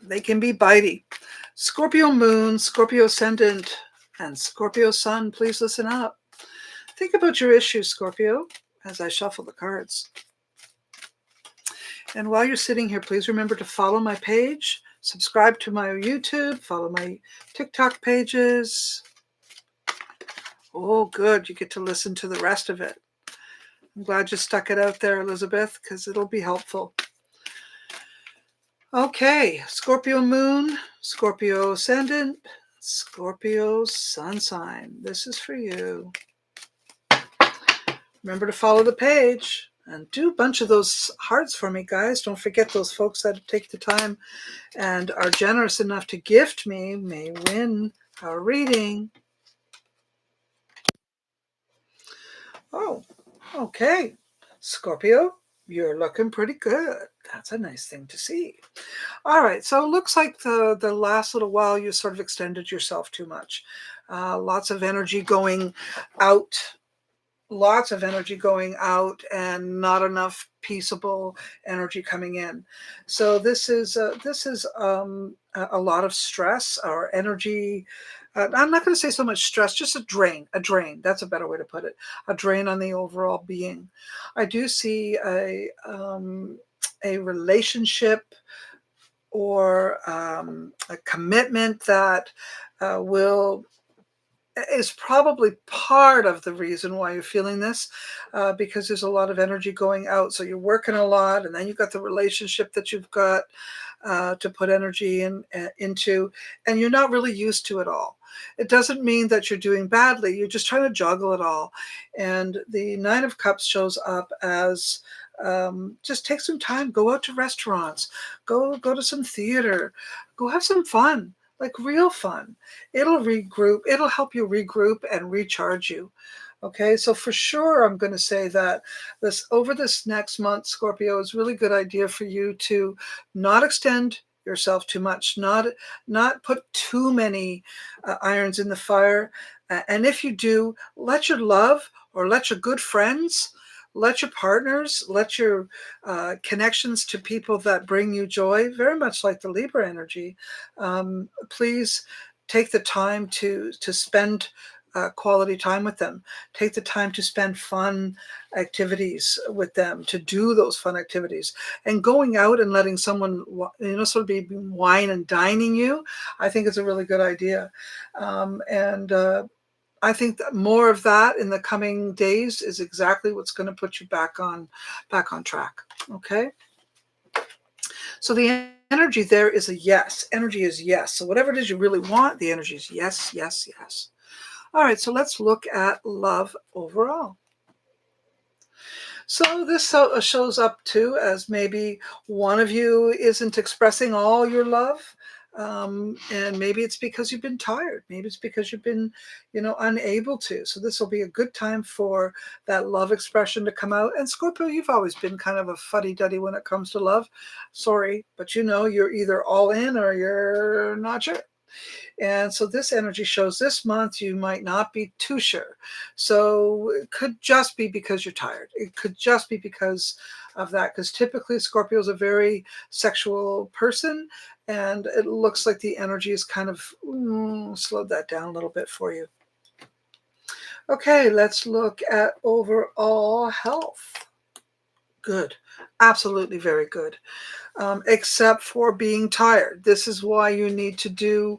They can be bitey. Scorpio Moon, Scorpio Ascendant, and Scorpio Sun, please listen up. Think about your issues, Scorpio, as I shuffle the cards. And while you're sitting here, please remember to follow my page, subscribe to my YouTube, follow my TikTok pages. Oh, good. You get to listen to the rest of it. I'm glad you stuck it out there, Elizabeth, because it'll be helpful. Okay, Scorpio moon, Scorpio ascendant, Scorpio sun sign. This is for you. Remember to follow the page and do a bunch of those hearts for me, guys. Don't forget those folks that take the time and are generous enough to gift me may win a reading. Oh, okay. Scorpio, you're looking pretty good. That's a nice thing to see. All right, so it looks like the last little while you sort of extended yourself too much. Lots of energy going out. Lots of energy going out and not enough peaceable energy coming in. So this is a lot of stress or energy. I'm not going to say so much stress, just a drain. A drain. That's a better way to put it. A drain on the overall being. I do see a relationship or a commitment that is probably part of the reason why you're feeling this, because there's a lot of energy going out. So you're working a lot, and then you've got the relationship that you've got to put energy into, and you're not really used to it all. It doesn't mean that you're doing badly. You're just trying to juggle it all. And the Nine of Cups shows up as just take some time, go out to restaurants, go to some theater, go have some fun, like real fun. It'll help you regroup and recharge you. Okay, so for sure, I'm going to say that over this next month, Scorpio, is a really good idea for you to not extend yourself too much, not put too many irons in the fire. And if you do, let your love or let your good friends, let your partners, let your connections to people that bring you joy, very much like the Libra energy, please take the time to spend quality time with them. Take the time to spend fun activities with them, to do those fun activities. And going out and letting someone, sort of be wine and dining you, I think is a really good idea. I think that more of that in the coming days is exactly what's going to put you back on track. Okay. So the energy there is a yes. Energy is yes. So whatever it is you really want, the energy is yes, yes, yes. All right. So let's look at love overall. So this shows up too as maybe one of you isn't expressing all your love. And maybe it's because you've been tired. Maybe it's because you've been, unable to. So this will be a good time for that love expression to come out. And Scorpio, you've always been kind of a fuddy-duddy when it comes to love. Sorry, but you're either all in or you're not sure. And so this energy shows this month you might not be too sure. So it could just be because you're tired. It could just be because of that, because typically Scorpio is a very sexual person, and it looks like the energy is kind of slowed that down a little bit for you. Okay, let's look at overall health. Good. Absolutely very good. Except for being tired. This is why you need to do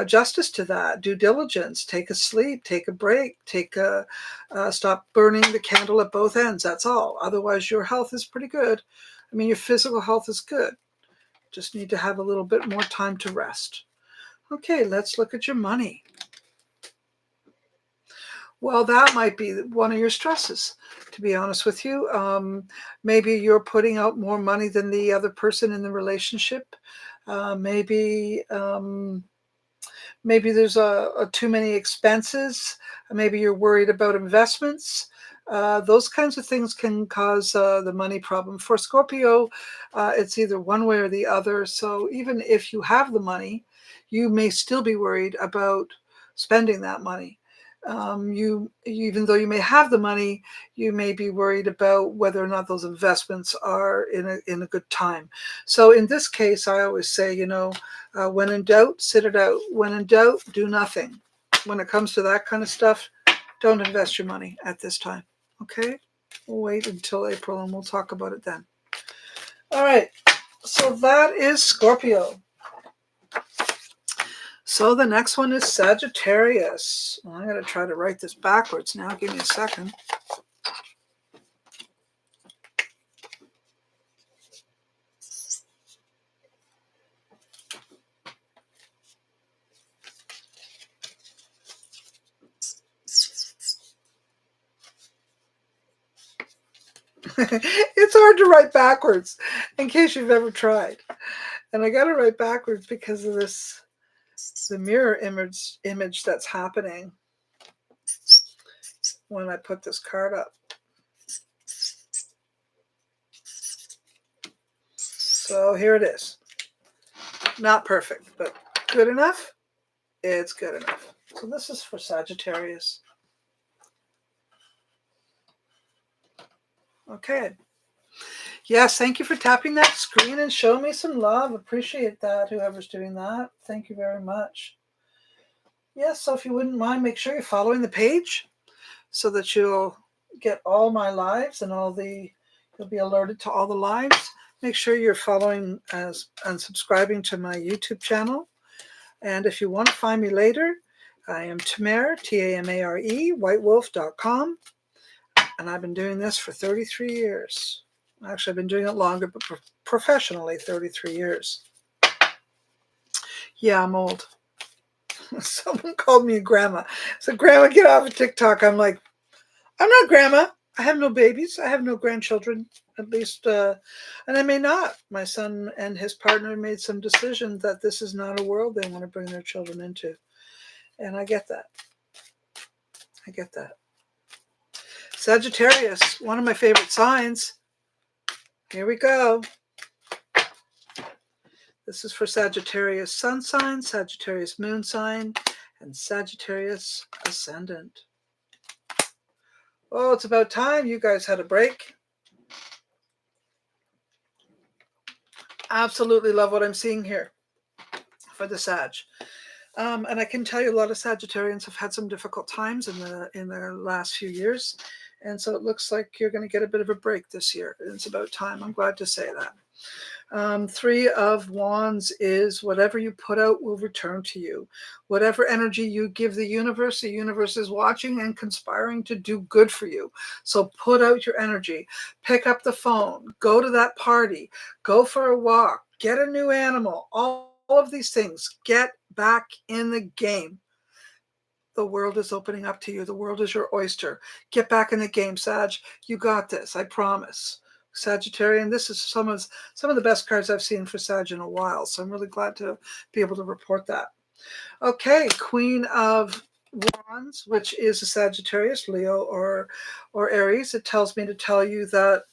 justice to that. Due diligence. Take a sleep. Take a break. Stop burning the candle at both ends. That's all. Otherwise, your health is pretty good. I mean, your physical health is good. Just need to have a little bit more time to rest. Okay, let's look at your money. Well, that might be one of your stresses, to be honest with you. Maybe you're putting out more money than the other person in the relationship. Maybe there's too many expenses. Maybe you're worried about investments. Those kinds of things can cause the money problem. For Scorpio, it's either one way or the other. So even if you have the money, you may still be worried about spending that money. Even though you may have the money, you may be worried about whether or not those investments are in a good time. So in this case, I always say, when in doubt, sit it out. When in doubt, do nothing. When it comes to that kind of stuff, don't invest your money at this time. Okay? We'll wait until April and we'll talk about it then. All right. So that is Scorpio. So the next one is Sagittarius. Well, I'm going to try to write this backwards now. Give me a second. It's hard to write backwards, in case you've ever tried. And I got to write backwards because of this, the mirror image that's happening when I put this card up. So here it is. Not perfect, but good enough. It's good enough. So this is for Sagittarius. Okay. Yes, thank you for tapping that screen and showing me some love. Appreciate that, whoever's doing that. Thank you very much. Yes, so if you wouldn't mind, make sure you're following the page so that you'll get all my lives and you'll be alerted to all the lives. Make sure you're following and subscribing to my YouTube channel. And if you want to find me later, I am Tamare, Tamare, whitewolf.com. And I've been doing this for 33 years. Actually, I've been doing it longer, but professionally, 33 years. Yeah, I'm old. Someone called me a grandma. So, Grandma, get off of TikTok. I'm like, I'm not grandma. I have no babies. I have no grandchildren, at least. And I may not. My son and his partner made some decision that this is not a world they want to bring their children into. And I get that. I get that. Sagittarius, one of my favorite signs. Here we go. This is for Sagittarius sun sign, Sagittarius moon sign, and Sagittarius ascendant. Oh, it's about time you guys had a break. Absolutely love what I'm seeing here for the Sag. And I can tell you a lot of Sagittarians have had some difficult times in the last few years. And so it looks like you're going to get a bit of a break this year. It's about time. I'm glad to say that. Three of Wands is whatever you put out will return to you. Whatever energy you give the universe is watching and conspiring to do good for you. So put out your energy. Pick up the phone. Go to that party. Go for a walk. Get a new animal. All of these things. Get back in the game. The world is opening up to you. The world is your oyster. Get back in the game, Sag. You got this. I promise. Sagittarian, this is some of the best cards I've seen for Sag in a while. So I'm really glad to be able to report that. Okay, Queen of Wands, which is a Sagittarius, Leo, or Aries. It tells me to tell you that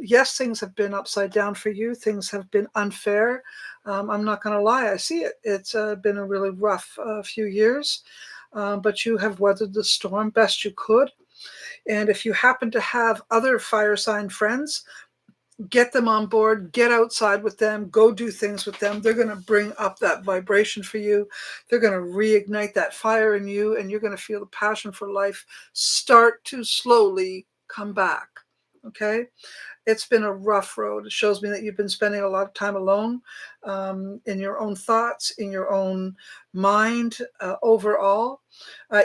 yes, things have been upside down for you. Things have been unfair. I'm not going to lie. I see it. It's been a really rough few years, but you have weathered the storm best you could. And if you happen to have other fire sign friends, get them on board, get outside with them, go do things with them. They're going to bring up that vibration for you. They're going to reignite that fire in you, and you're going to feel the passion for life start to slowly come back. Okay? It's been a rough road. It shows me that you've been spending a lot of time alone, in your own thoughts, in your own mind, overall.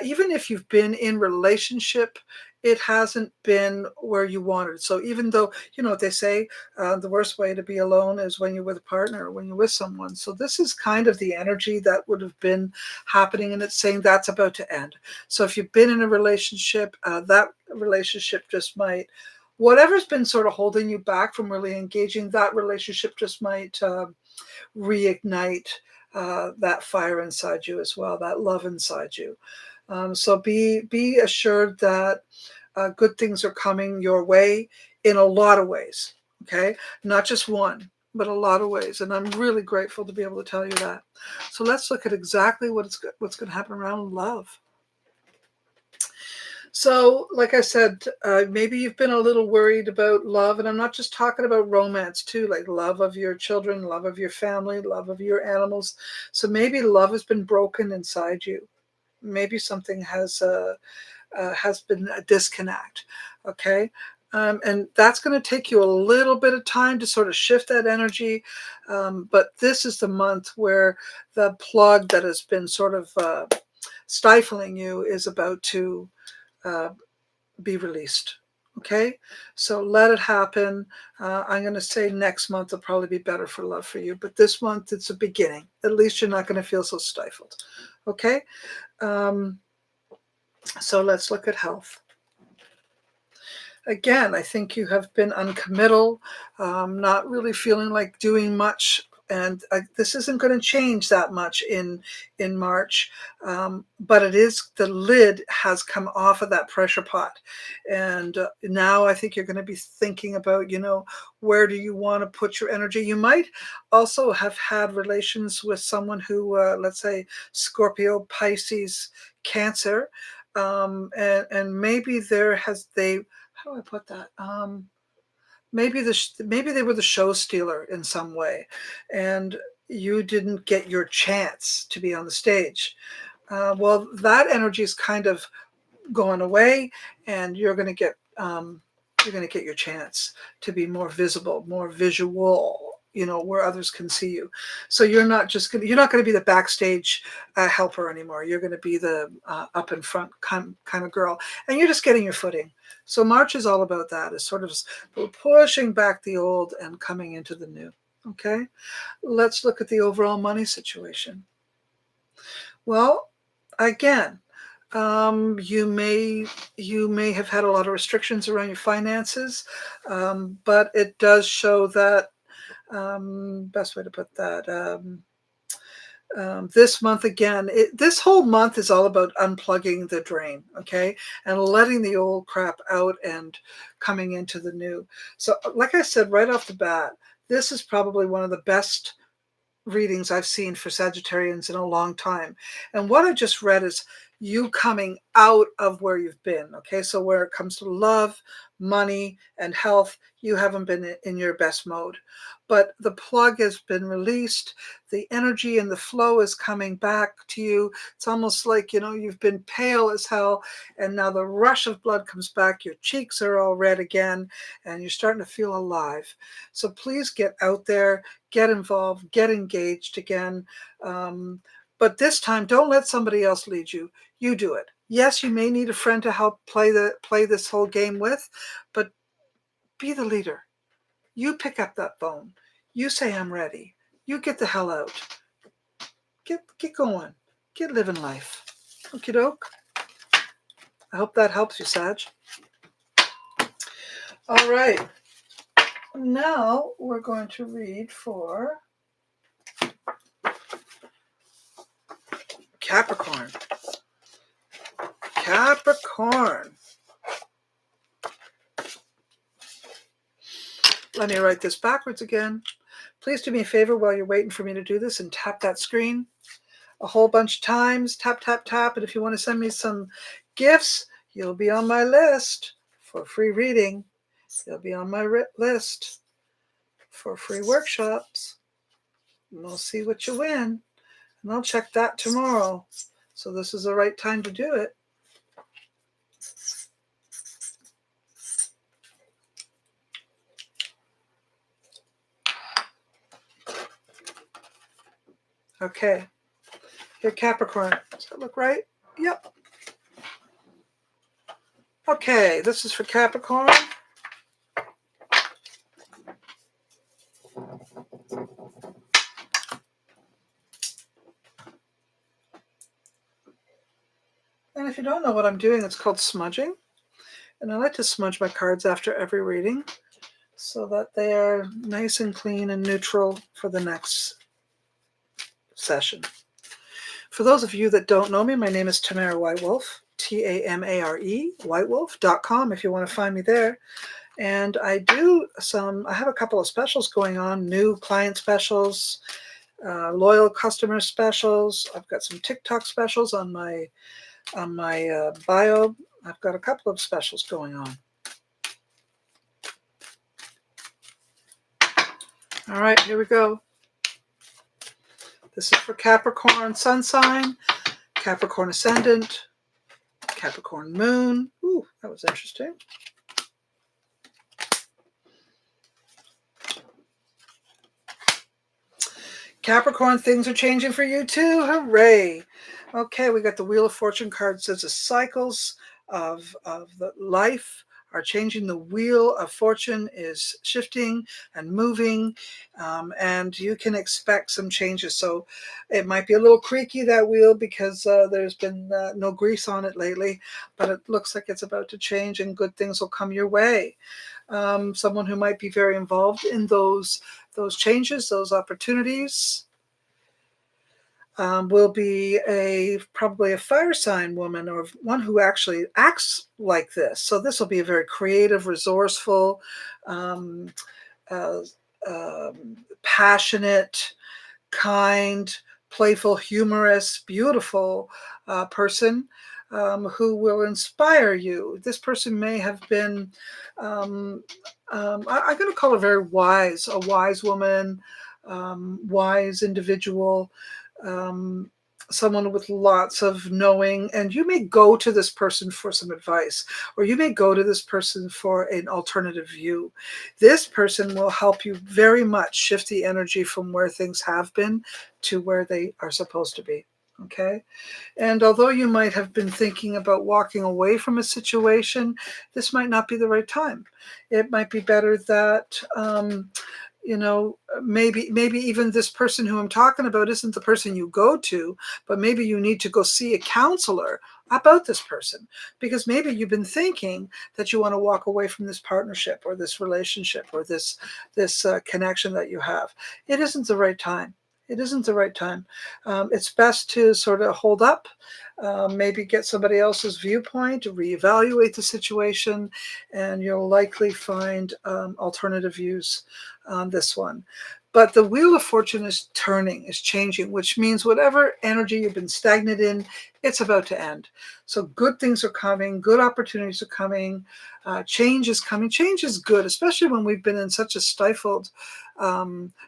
Even if you've been in relationship, it hasn't been where you wanted. So even though, you know what they say, the worst way to be alone is when you're with a partner or when you're with someone. So this is kind of the energy that would have been happening, and it's saying that's about to end. So if you've been in a relationship, that relationship just might, whatever's been sort of holding you back from really engaging, that relationship just might reignite that fire inside you as well, that love inside you. So be assured that good things are coming your way in a lot of ways, okay? Not just one, but a lot of ways. And I'm really grateful to be able to tell you that. So let's look at exactly what's going to happen around love. So, like I said, maybe you've been a little worried about love, and I'm not just talking about romance too, like love of your children, love of your family, love of your animals. So maybe love has been broken inside you. Maybe something has been a disconnect, okay? And that's going to take you a little bit of time to sort of shift that energy. But this is the month where the plug that has been sort of stifling you is about to be released. Okay, so let it happen. I'm going to say next month will probably be better for love for you, but this month it's a beginning. At least you're not going to feel so stifled. Okay, so let's look at health. Again, I think you have been uncommittal, not really feeling like doing much. And this isn't going to change that much in March, but it is, the lid has come off of that pressure pot, and now I think you're going to be thinking about, where do you want to put your energy. You might also have had relations with someone who, let's say, Scorpio, Pisces, Cancer, and maybe they, how do I put that? Maybe they were the show stealer in some way, and you didn't get your chance to be on the stage. Well, that energy is kind of going away, and you're going to get your chance to be more visible, more visual, where others can see you. So you're not going to be the backstage helper anymore. You're going to be the up in front kind of girl, and you're just getting your footing. So March is all about that. It's sort of pushing back the old and coming into the new. Okay, let's look at the overall money situation. Well, again, you may have had a lot of restrictions around your finances, but it does show that, best way to put that, this month again, this whole month is all about unplugging the drain, okay, and letting the old crap out and coming into the new. So like I said right off the bat, this is probably one of the best readings I've seen for Sagittarians in a long time. And what I just read is you coming out of where you've been. Okay, so where it comes to love, money, and health, you haven't been in your best mode. But the plug has been released. The energy and the flow is coming back to you. It's almost like, you've been pale as hell, and now the rush of blood comes back. Your cheeks are all red again, and you're starting to feel alive. So please get out there, get involved, get engaged again. But this time, don't let somebody else lead you. You do it. Yes, you may need a friend to help play this whole game with, but be the leader. You pick up that phone. You say, I'm ready. You get the hell out. Get going. Get living life. Okie doke. I hope that helps you, Sag. All right. Now we're going to read for Capricorn. Capricorn. Let me write this backwards again. Please do me a favor while you're waiting for me to do this and tap that screen a whole bunch of times. Tap, tap, tap. And if you want to send me some gifts, you'll be on my list for free reading. You'll be on my list for free workshops. And we'll see what you win. And I'll check that tomorrow. So this is the right time to do it. Okay. Here, Capricorn. Does that look right? Yep. Okay, this is for Capricorn. And if you don't know what I'm doing, it's called smudging. And I like to smudge my cards after every reading so that they are nice and clean and neutral for the next session. For those of you that don't know me, my name is Tamare Whitewolf, Tamare, whitewolf.com if you want to find me there. And I have a couple of specials going on, new client specials, loyal customer specials. I've got some TikTok specials on my bio. I've got a couple of specials going on. All right, here we go. This is for Capricorn Sun sign, Capricorn Ascendant, Capricorn Moon. Ooh, that was interesting. Capricorn, things are changing for you too. Hooray. Okay, we got the Wheel of Fortune card. Says the cycles of the life are changing. The wheel of fortune is shifting and moving, and you can expect some changes. So it might be a little creaky, that wheel, because there's been no grease on it lately, but it looks like it's about to change and good things will come your way. Someone who might be very involved in those changes, those opportunities, will be probably a fire sign woman, or one who actually acts like this. So this will be a very creative, resourceful, um, uh, passionate, kind, playful, humorous, beautiful person who will inspire you. This person may have been, I'm going to call her very wise, a wise woman, wise individual, um, someone with lots of knowing, and you may go to this person for some advice, or you may go to this person for an alternative view. This person will help you very much shift the energy from where things have been to where they are supposed to be. Okay. And although you might have been thinking about walking away from a situation, this might not be the right time. It might be better that, maybe even this person who I'm talking about isn't the person you go to, but maybe you need to go see a counselor about this person, because maybe you've been thinking that you want to walk away from this partnership or this relationship or this connection that you have. It isn't the right time. It isn't the right time. It's best to sort of hold up, maybe get somebody else's viewpoint, reevaluate the situation, and you'll likely find alternative views on this one. But the wheel of fortune is turning, is changing, which means whatever energy you've been stagnant in, it's about to end. So good things are coming, good opportunities are coming, change is coming. Change is good, especially when we've been in such a stifled,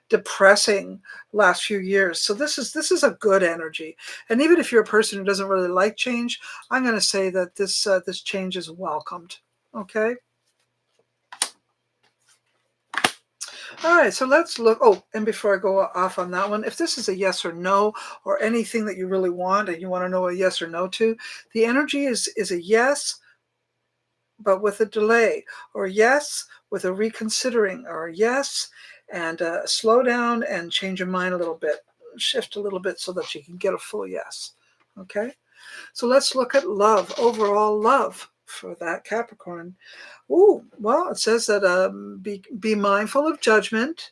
depressing last few years. So this is a good energy. And even if you're a person who doesn't really like change, I'm going to say that this change is welcomed. Okay. All right, so let's look. Oh, and before I go off on that one, if this is a yes or no, or anything that you really want and you want to know a yes or no to, the energy is a yes, but with a delay, or yes with a reconsidering, or yes and slow down and change your mind a little bit, shift a little bit so that you can get a full yes. Okay, so let's look at love, overall love for that Capricorn. Oh, well, it says that be mindful of judgment.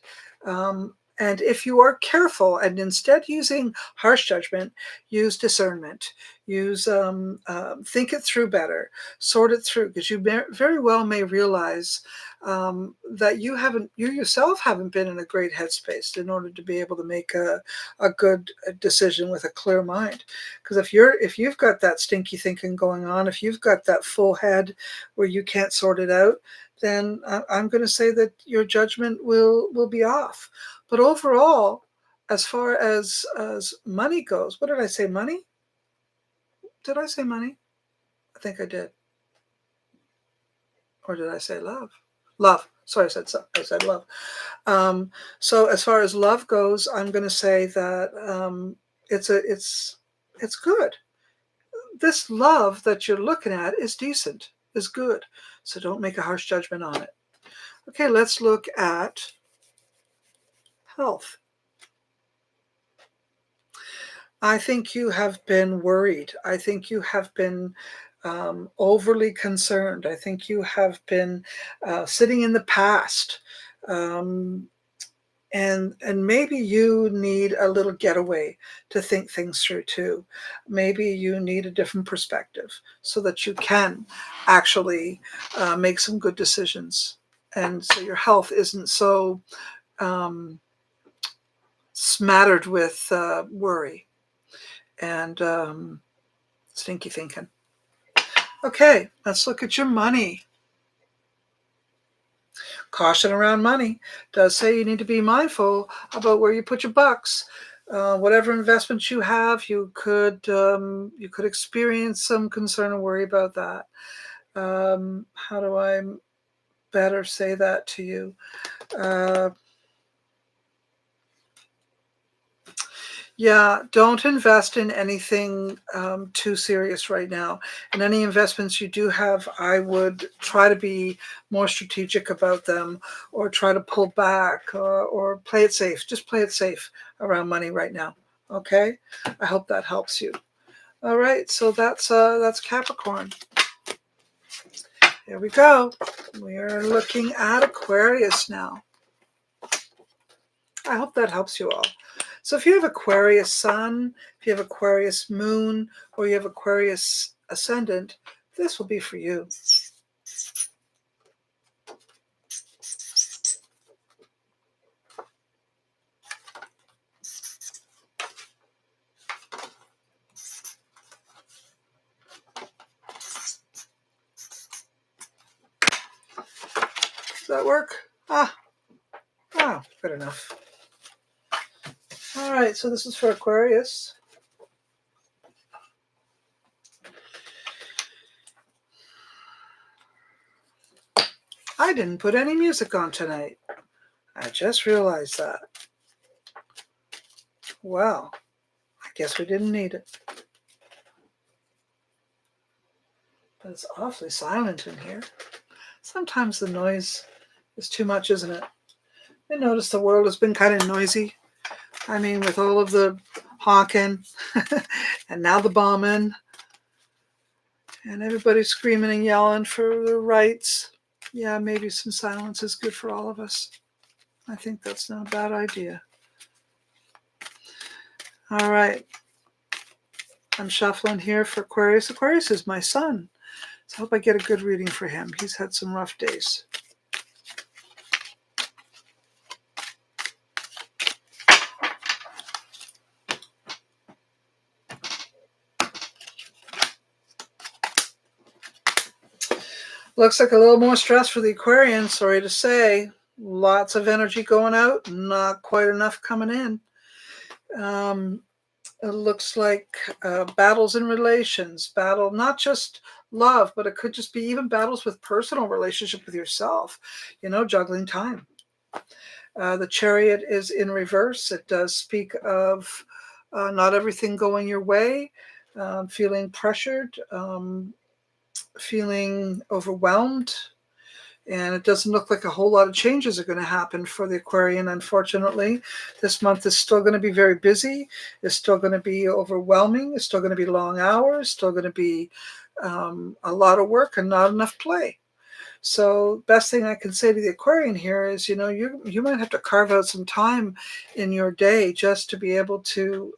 And if you are careful and instead using harsh judgment, use discernment. Use think it through better, sort it through, because you very well may realize that you yourself haven't been in a great headspace in order to be able to make a good decision with a clear mind. Because if you've got that stinky thinking going on, if you've got that full head where you can't sort it out, then I'm going to say that your judgment will be off. But overall, as far as money goes, what did I say? Money? Did I say money? I think I did. Or did I say love? Love. Sorry, I said love. So as far as love goes, I'm going to say that it's good. This love that you're looking at is decent, is good. So don't make a harsh judgment on it. Okay, let's look at health. I think you have been worried. I think you have been overly concerned. I think you have been sitting in the past. And maybe you need a little getaway to think things through too. Maybe you need a different perspective so that you can actually make some good decisions. And so your health isn't so smattered with worry and stinky thinking. Okay, let's look at your money. Caution around money does say you need to be mindful about where you put your bucks. Whatever investments you have, you could experience some concern and worry about that. How do I better say that to you? Yeah, don't invest in anything too serious right now. And any investments you do have, I would try to be more strategic about them, or try to pull back, or play it safe. Just play it safe around money right now. Okay? I hope that helps you. All right, so that's Capricorn. Here we go. We are looking at Aquarius now. I hope that helps you all. So if you have Aquarius Sun, if you have Aquarius Moon, or you have Aquarius Ascendant, this will be for you. Does that work? Good enough. All right, so this is for Aquarius. I didn't put any music on tonight. I just realized that. Well, I guess we didn't need it. But it's awfully silent in here. Sometimes the noise is too much, isn't it? I notice the world has been kind of noisy. I mean, with all of the honking and now the bombing and everybody screaming and yelling for their rights. Yeah, maybe some silence is good for all of us. I think that's not a bad idea. All right. I'm shuffling here for Aquarius. Aquarius is my son. So I hope I get a good reading for him. He's had some rough days. Looks like a little more stress for the Aquarian, sorry to say. Lots of energy going out, not quite enough coming in. It looks like battles in relations, battle, not just love, but it could just be even battles with personal relationship with yourself, juggling time. The Chariot is in reverse. It does speak of not everything going your way, feeling pressured, feeling overwhelmed. And it doesn't look like a whole lot of changes are going to happen for the Aquarian, unfortunately. This month is still going to be very busy. It's still going to be overwhelming. It's still going to be long hours. Still going to be a lot of work and not enough play. So best thing I can say to the Aquarian here is, you might have to carve out some time in your day just to be able to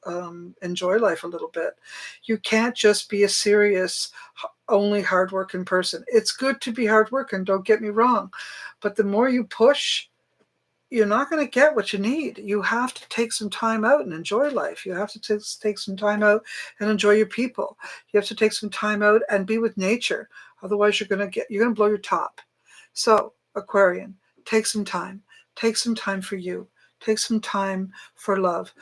enjoy life a little bit. You can't just be a serious, only hardworking person. It's good to be hardworking, don't get me wrong. But the more you push, you're not going to get what you need. You have to take some time out and enjoy life. You have to take some time out and enjoy your people. You have to take some time out and be with nature. Otherwise, you're going to blow your top. So, Aquarian, take some time. Take some time for you. Take some time for love.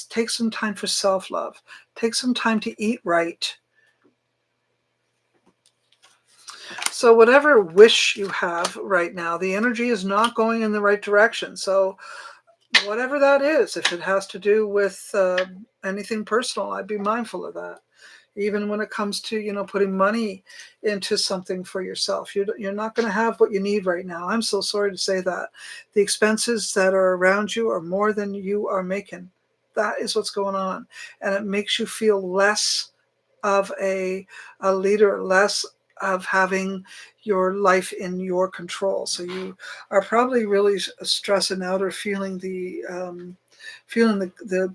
Take some time for self-love. Take some time to eat right. So whatever wish you have right now, the energy is not going in the right direction. So whatever that is, if it has to do with anything personal, I'd be mindful of that. Even when it comes to, putting money into something for yourself, you're not going to have what you need right now. I'm so sorry to say that. The expenses that are around you are more than you are making. That is what's going on. And it makes you feel less of a leader, less of having your life in your control. So you are probably really stressing out or feeling the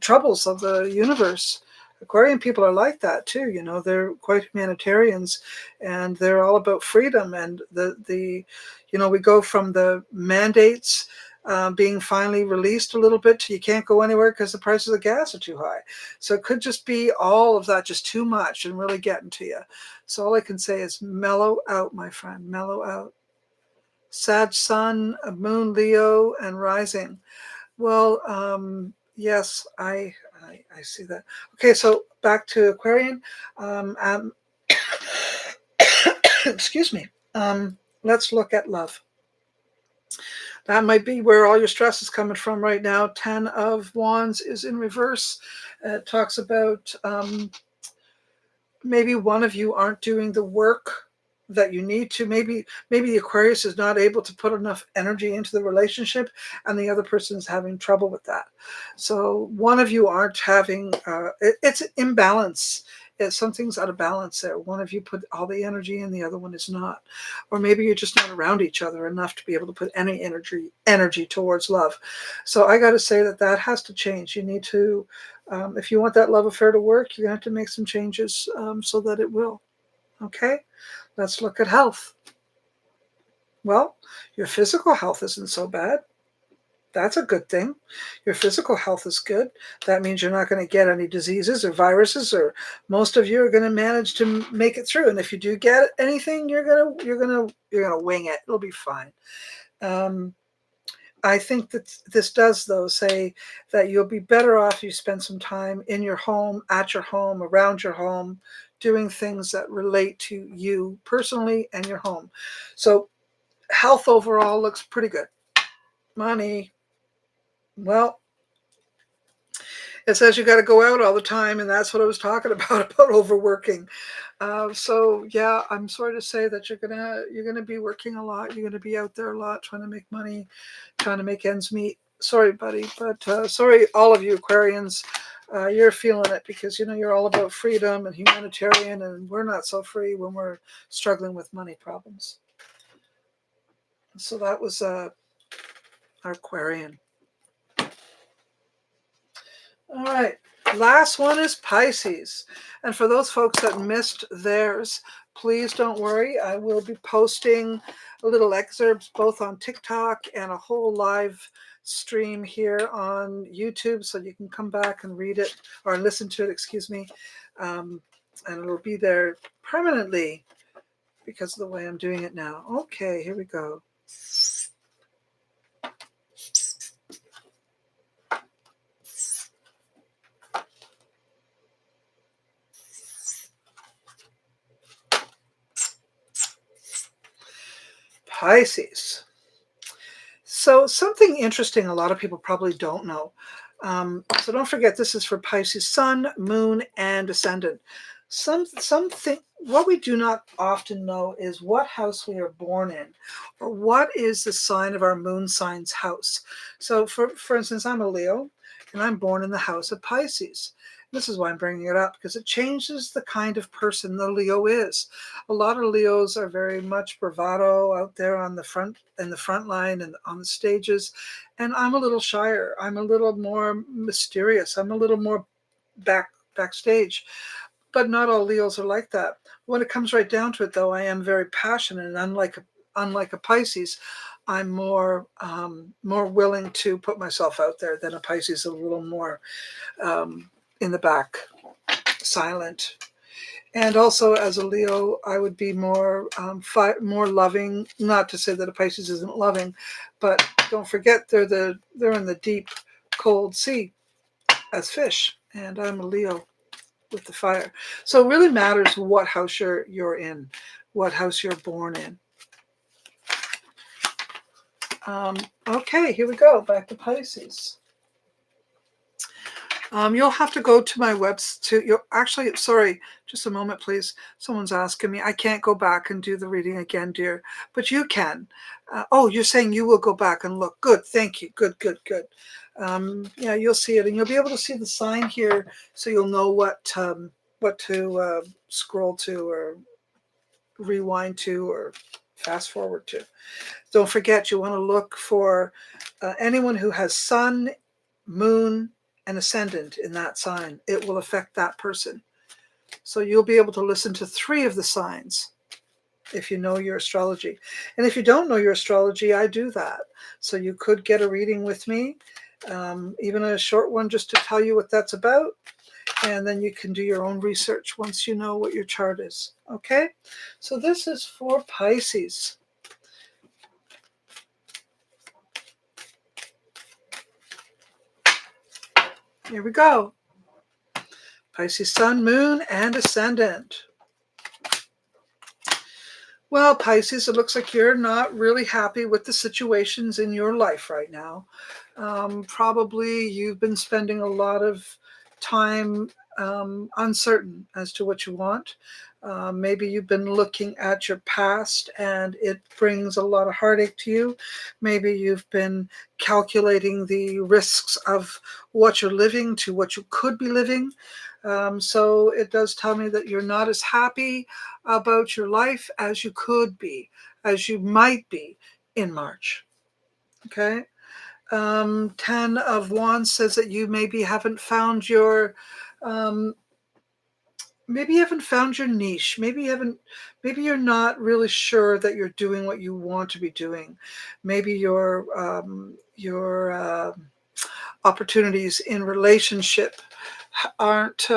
troubles of the universe. Aquarian people are like that too. They're quite humanitarians, and they're all about freedom. And we go from the mandates being finally released a little bit to you can't go anywhere because the prices of gas are too high. So it could just be all of that just too much and really getting to you. So all I can say is mellow out, my friend, mellow out. Sag Sun, Moon, Leo, and Rising. Well, yes, I see that. Okay, so back to Aquarian. Excuse me. Let's look at love. That might be where all your stress is coming from right now. 10 of Wands is in reverse. It talks about maybe one of you aren't doing the work that you need to. Maybe the Aquarius is not able to put enough energy into the relationship, and the other person is having trouble with that. So one of you aren't having it's imbalance. Something's out of balance there. One of you put all the energy in, the other one is not. Or maybe you're just not around each other enough to be able to put any energy towards love. So I got to say that has to change. You need to, if you want that love affair to work, you're going to have to make some changes so that it will. Okay, let's look at health. Well, your physical health isn't so bad. That's a good thing. Your physical health is good. That means you're not going to get any diseases or viruses, or most of you are going to manage to make it through. And if you do get anything, you're gonna wing it. It'll be fine. I think that this does, though, say that you'll be better off if you spend some time in your home, at your home, around your home, doing things that relate to you personally and your home. So health overall looks pretty good. Money, well, it says you got to go out all the time, and that's what I was talking about overworking. So yeah, I'm sorry to say that you're gonna be working a lot. You're gonna be out there a lot, trying to make money, trying to make ends meet. Sorry, buddy, but sorry, all of you Aquarians, you're feeling it because you're all about freedom and humanitarian, and we're not so free when we're struggling with money problems. So that was our Aquarian. All right, last one is Pisces. And for those folks that missed theirs, please don't worry. I will be posting little excerpts both on TikTok and a whole live stream here on YouTube, so you can come back and read it or listen to it, excuse me. And it'll be there permanently because of the way I'm doing it now. Okay, here we go. Pisces. So something interesting a lot of people probably don't know. So don't forget, this is for Pisces sun, moon, and ascendant. Something what we do not often know is what house we are born in, or what is the sign of our moon sign's house. So for instance, I'm a Leo, and I'm born in the house of Pisces. This is why I'm bringing it up, because it changes the kind of person the Leo is. A lot of Leos are very much bravado out there on the front line and on the stages, and I'm a little shyer. I'm a little more mysterious. I'm a little more backstage. But not all Leos are like that. When it comes right down to it, though, I am very passionate, and unlike a Pisces, I'm more willing to put myself out there than a Pisces. A little more in the back, silent. And also, as a Leo, I would be more loving. Not to say that a Pisces isn't loving, but don't forget they're in the deep, cold sea as fish, and I'm a Leo with the fire. So it really matters what house you're in, what house you're born in. Okay, here we go. Back to Pisces. You'll have to go to my website. Actually, sorry, just a moment, please. Someone's asking me. I can't go back and do the reading again, dear, but you can. Oh, you're saying you will go back and look. Good, thank you. Good. Yeah, you'll see it, and you'll be able to see the sign here, so you'll know what to scroll to, or rewind to, or fast forward to. Don't forget, you want to look for anyone who has sun, moon, and ascendant in that sign. It will affect that person. So you'll be able to listen to 3 of the signs if you know your astrology. And if you don't know your astrology, I do that. So you could get a reading with me, even a short one, just to tell you what that's about. And then you can do your own research once you know what your chart is. Okay? So this is for Pisces. Here we go. Pisces sun, moon, and ascendant. Well, Pisces, it looks like you're not really happy with the situations in your life right now. Probably you've been spending a lot of time uncertain as to what you want. Maybe you've been looking at your past and it brings a lot of heartache to you. Maybe you've been calculating the risks of what you're living to what you could be living. So it does tell me that you're not as happy about your life as you could be, as you might be in March. Okay. 10 of Wands says that you maybe haven't found your, maybe you haven't found your niche. Maybe you're not really sure that you're doing what you want to be doing. Maybe your opportunities in relationship aren't,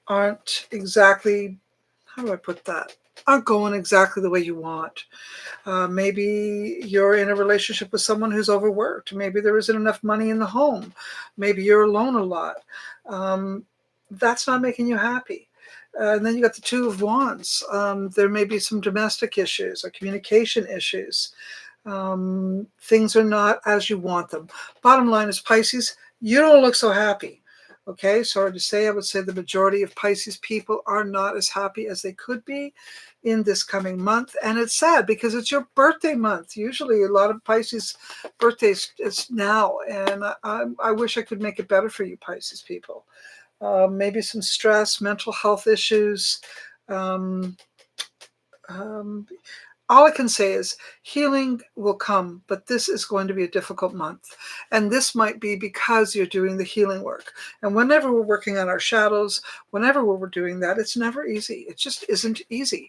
aren't exactly, how do I put that? Aren't going exactly the way you want. Maybe you're in a relationship with someone who's overworked. Maybe there isn't enough money in the home. Maybe you're alone a lot. That's not making you happy. And then you got the Two of Wands. There may be some domestic issues or communication issues. Things are not as you want them. Bottom line is, Pisces, you don't look so happy. Okay, sorry to say, I would say the majority of Pisces people are not as happy as they could be in this coming month. And it's sad because it's your birthday month. Usually a lot of Pisces birthdays is now. And I wish I could make it better for you Pisces people. Maybe some stress, mental health issues. Um, all I can say is healing will come, but this is going to be a difficult month. And this might be because you're doing the healing work. And whenever we're working on our shadows, whenever we're doing that, it's never easy. It just isn't easy.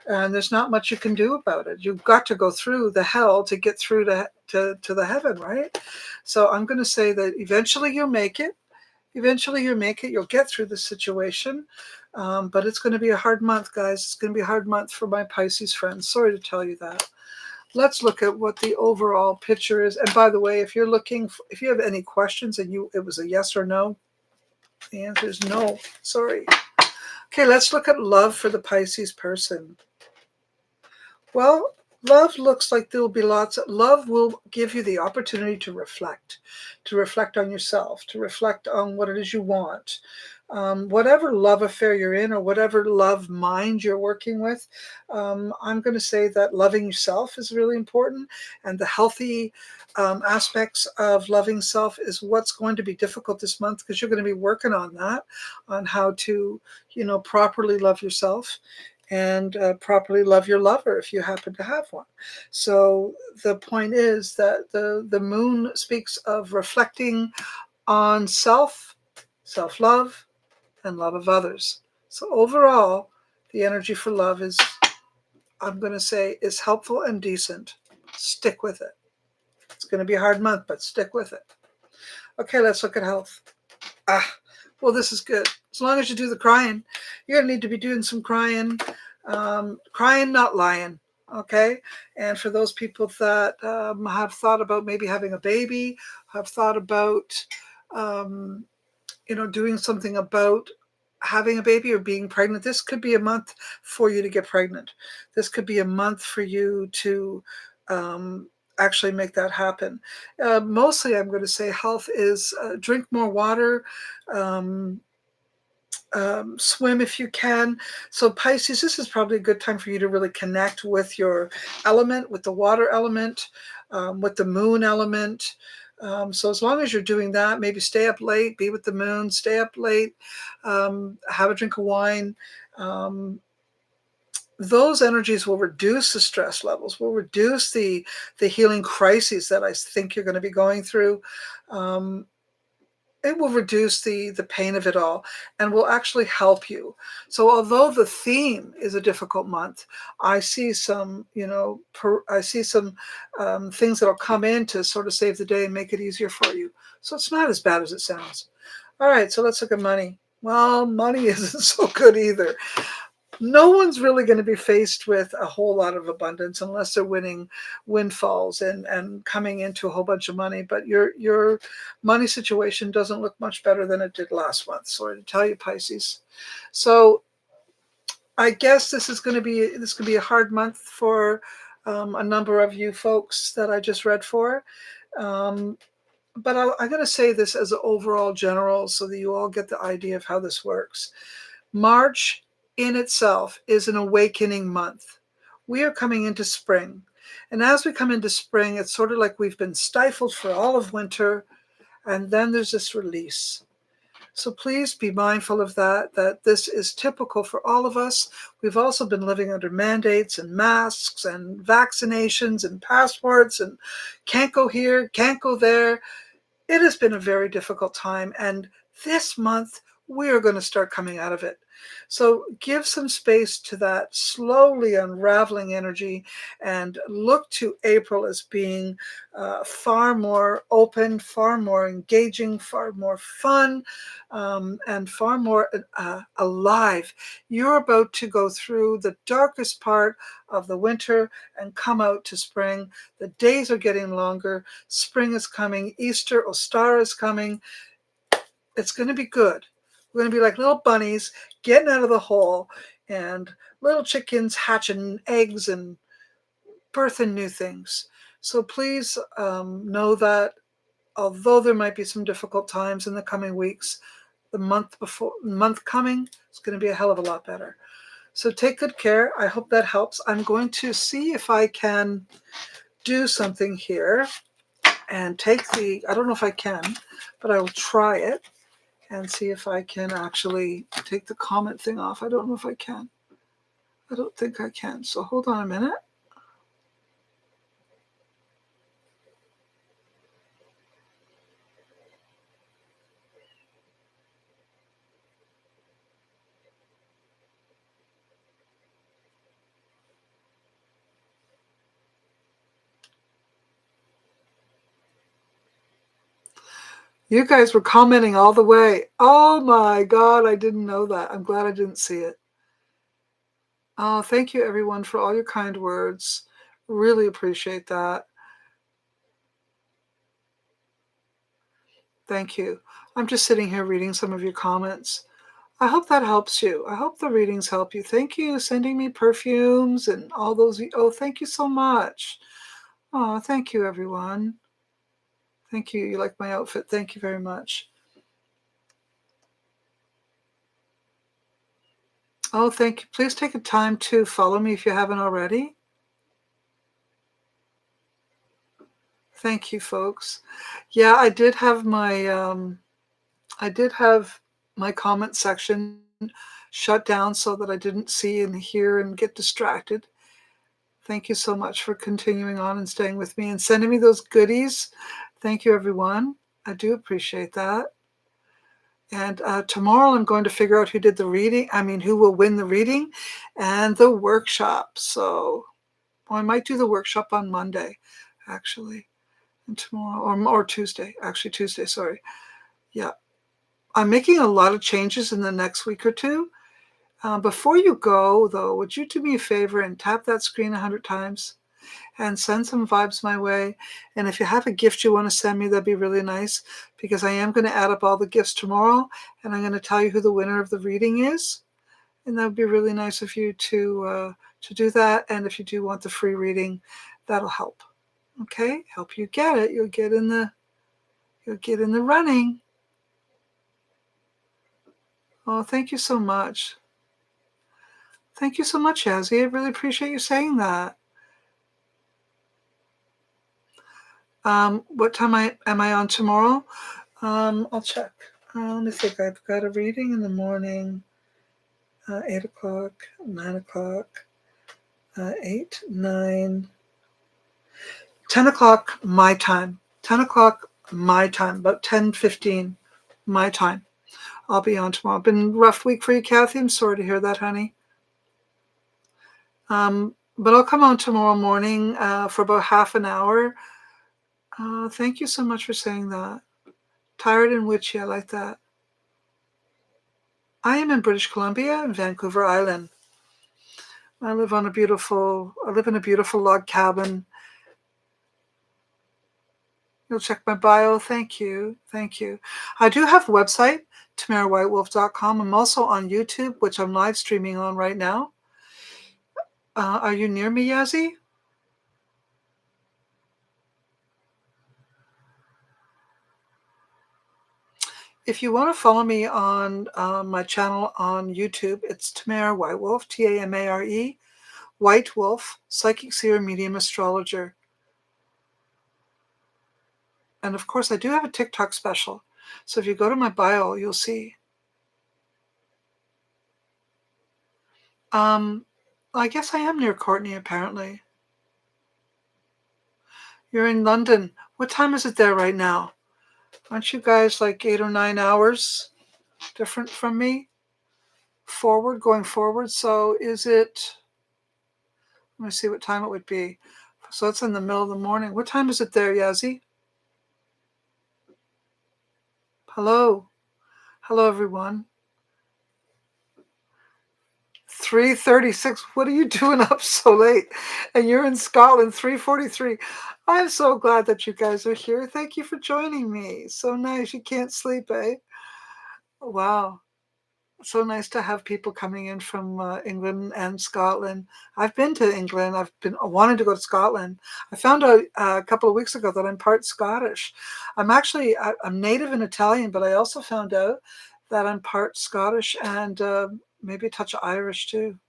And there's not much you can do about it. You've got to go through the hell to get through to the heaven, right? So I'm going to say that eventually you'll make it. Eventually you'll make it. You'll get through the situation. But it's going to be a hard month, guys. It's going to be a hard month for my Pisces friends. Sorry to tell you that. Let's look at what the overall picture is. And by the way, if you're looking, if you have any questions and it was a yes or no, the answer is no. Sorry. Okay, let's look at love for the Pisces person. Well, love looks like there will be lots of love will give you the opportunity to reflect on yourself, to reflect on what it is you want. Whatever love affair you're in or whatever love mind you're working with, I'm going to say that loving yourself is really important, and the healthy aspects of loving self is what's going to be difficult this month, because you're going to be working on that, on how to, properly love yourself and properly love your lover if you happen to have one. So the point is that the moon speaks of reflecting on self-love, and love of others. So overall, the energy for love is, I'm going to say, is helpful and decent. Stick with it. It's going to be a hard month, but stick with it. Okay, let's look at health. Well, this is good. As long as you do the crying, you're going to need to be doing some crying. Crying, not lying. Okay. And for those people that have thought about maybe having a baby, have thought about, doing something about having a baby or being pregnant, this could be a month for you to get pregnant. This could be a month for you to actually make that happen. Mostly, I'm going to say health is drink more water, swim if you can. So Pisces, this is probably a good time for you to really connect with your element, with the water element, with the moon element. So as long as you're doing that, maybe stay up late, be with the moon, stay up late, have a drink of wine. Those energies will reduce the stress levels, will reduce the healing crises that I think you're going to be going through. It will reduce the pain of it all and will actually help you. So although the theme is a difficult month, I see some, things that'll come in to sort of save the day and make it easier for you. So it's not as bad as it sounds. All right, so let's look at money. Well, money isn't so good either. No one's really going to be faced with a whole lot of abundance unless they're winning windfalls and coming into a whole bunch of money. But your money situation doesn't look much better than it did last month. Sorry to tell you, Pisces. So I guess this could be a hard month for a number of you folks that I just read for. But I'm going to say this as an overall general so that you all get the idea of how this works. March in itself is an awakening month. We are coming into spring. And as we come into spring, it's sort of like we've been stifled for all of winter, and then there's this release. So please be mindful of that this is typical for all of us. We've also been living under mandates and masks and vaccinations and passports and can't go here, can't go there. It has been a very difficult time, and this month we are going to start coming out of it. So give some space to that slowly unraveling energy and look to April as being far more open, far more engaging, far more fun, and far more alive. You're about to go through the darkest part of the winter and come out to spring. The days are getting longer. Spring is coming. Easter, Ostara is coming. It's going to be good. We're going to be like little bunnies getting out of the hole and little chickens hatching eggs and birthing new things. So please know that although there might be some difficult times in the coming weeks, the month coming is going to be a hell of a lot better. So take good care. I hope that helps. I'm going to see if I can do something here and take I don't know if I can, but I will try it and see if I can actually take the comment thing off. I don't know if I can. I don't think I can. So hold on a minute. You guys were commenting all the way. Oh my God, I didn't know that. I'm glad I didn't see it. Oh, thank you everyone for all your kind words. Really appreciate that. Thank you. I'm just sitting here reading some of your comments. I hope that helps you. I hope the readings help you. Thank you sending me perfumes and all those. Oh, thank you so much. Oh, thank you everyone. Thank you. You like my outfit. Thank you very much. Oh, thank you. Please take a time to follow me if you haven't already. Thank you, folks. Yeah, I did have my comment section shut down so that I didn't see and hear and get distracted. Thank you so much for continuing on and staying with me and sending me those goodies. Thank you, everyone. I do appreciate that. And tomorrow I'm going to figure out who did the reading. I mean, who will win the reading and the workshop. So I might do the workshop on Monday, actually, and tomorrow or Tuesday. Actually, Tuesday. Sorry. Yeah, I'm making a lot of changes in the next week or two. Before you go, though, would you do me a favor and tap that screen 100 times? And send some vibes my way. And if you have a gift you want to send me, that'd be really nice, because I am going to add up all the gifts tomorrow and I'm going to tell you who the winner of the reading is. And that would be really nice of you to do that. And if you do want the free reading, that'll help. Okay, help you get it. You'll get in the running. Oh, thank you so much. Thank you so much, Yazzie. I really appreciate you saying that. What time am I on tomorrow? I'll check. Let me think. I've got a reading in the morning, 8 o'clock, 9 o'clock, 8, 9, 10 o'clock my time. 10 o'clock my time, about 10:15 my time. I'll be on tomorrow. Been a rough week for you, Kathy. I'm sorry to hear that, honey. But I'll come on tomorrow morning for about half an hour. Thank you so much for saying that. Tired and witchy, I like that. I am in British Columbia, in Vancouver Island. I live in a beautiful log cabin. You'll check my bio. Thank you. Thank you. I do have a website, tamarewhitewolf.com. I'm also on YouTube, which I'm live streaming on right now. Are you near me, Yazzie? If you want to follow me on my channel on YouTube, it's Tamare White Wolf, Tamare, White Wolf, Psychic Seer, Medium Astrologer. And of course, I do have a TikTok special. So if you go to my bio, you'll see. I guess I am near Courtney, apparently. You're in London. What time is it there right now? Aren't you guys like 8 or 9 hours different from me? Going forward. So is it, let me see what time it would be. So it's in the middle of the morning. What time is it there, Yazzie? Hello. Hello, everyone. 3:36. What are you doing up so late? And you're in Scotland, 3:43. I'm so glad that you guys are here. Thank you for joining me. So nice. You can't sleep, eh? Wow. So nice to have people coming in from England and Scotland. I've been to England. I've been wanting to go to Scotland. I found out a couple of weeks ago that I'm part Scottish. I'm native in Italian, but I also found out that I'm part Scottish and maybe a touch of Irish too.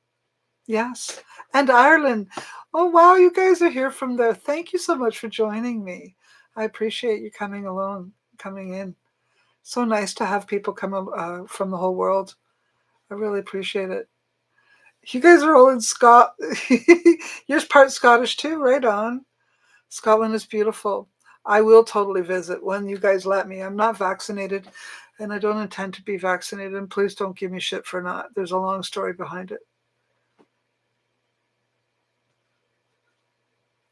Yes. And Ireland. Oh, wow. You guys are here from there. Thank you so much for joining me. I appreciate you coming in. So nice to have people come from the whole world. I really appreciate it. You guys are all in You're part Scottish too, right on. Scotland is beautiful. I will totally visit when you guys let me. I'm not vaccinated and I don't intend to be vaccinated. And please don't give me shit for not. There's a long story behind it.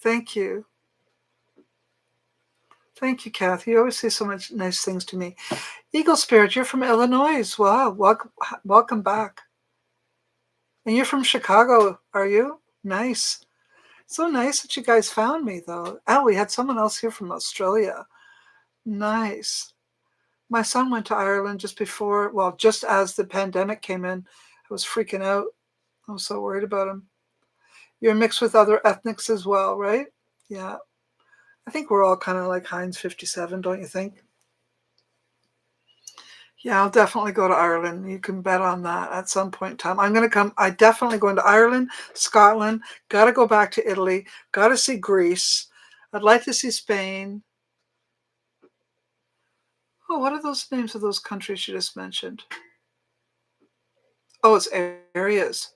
Thank you. Thank you, Kathy. You always say so much nice things to me. Eagle Spirit, you're from Illinois. Wow. Welcome back. And you're from Chicago, are you? Nice. So nice that you guys found me, though. Oh, we had someone else here from Australia. Nice. My son went to Ireland just as the pandemic came in. I was freaking out. I was so worried about him. You're mixed with other ethnics as well, right? Yeah. I think we're all kind of like Heinz 57, don't you think? Yeah, I'll definitely go to Ireland. You can bet on that at some point in time. I'm going to come. I definitely going to Ireland, Scotland. Got to go back to Italy. Got to see Greece. I'd like to see Spain. Oh, what are those names of those countries you just mentioned? Oh, it's areas.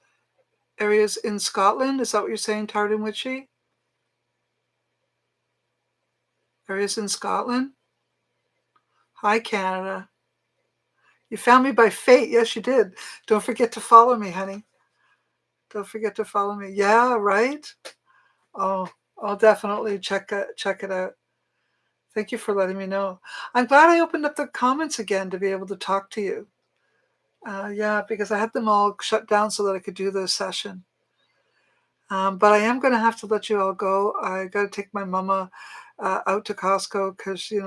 Areas in Scotland? Is that what you're saying, Tartan Witchy? Areas in Scotland? Hi, Canada. You found me by fate. Yes, you did. Don't forget to follow me, honey. Don't forget to follow me. Yeah, right? Oh, I'll definitely check it out. Thank you for letting me know. I'm glad I opened up the comments again to be able to talk to you. Yeah, because I had them all shut down so that I could do this session. But I am going to have to let you all go. I got to take my mama out to Costco because she's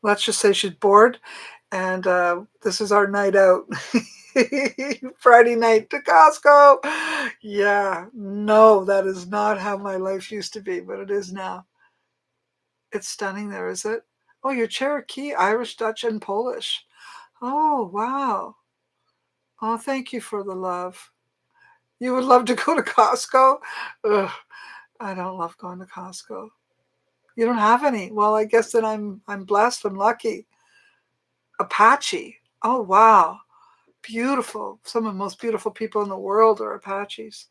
let's just say she's bored, and this is our night out. Friday night to Costco. Yeah, no, that is not how my life used to be, but it is now. It's stunning there, is it? Oh, you're Cherokee, Irish, Dutch, and Polish. Oh, wow. Oh, thank you for the love. You would love to go to Costco? Ugh, I don't love going to Costco. You don't have any. Well, I guess then I'm blessed. I'm lucky. Apache. Oh, wow. Beautiful. Some of the most beautiful people in the world are Apaches.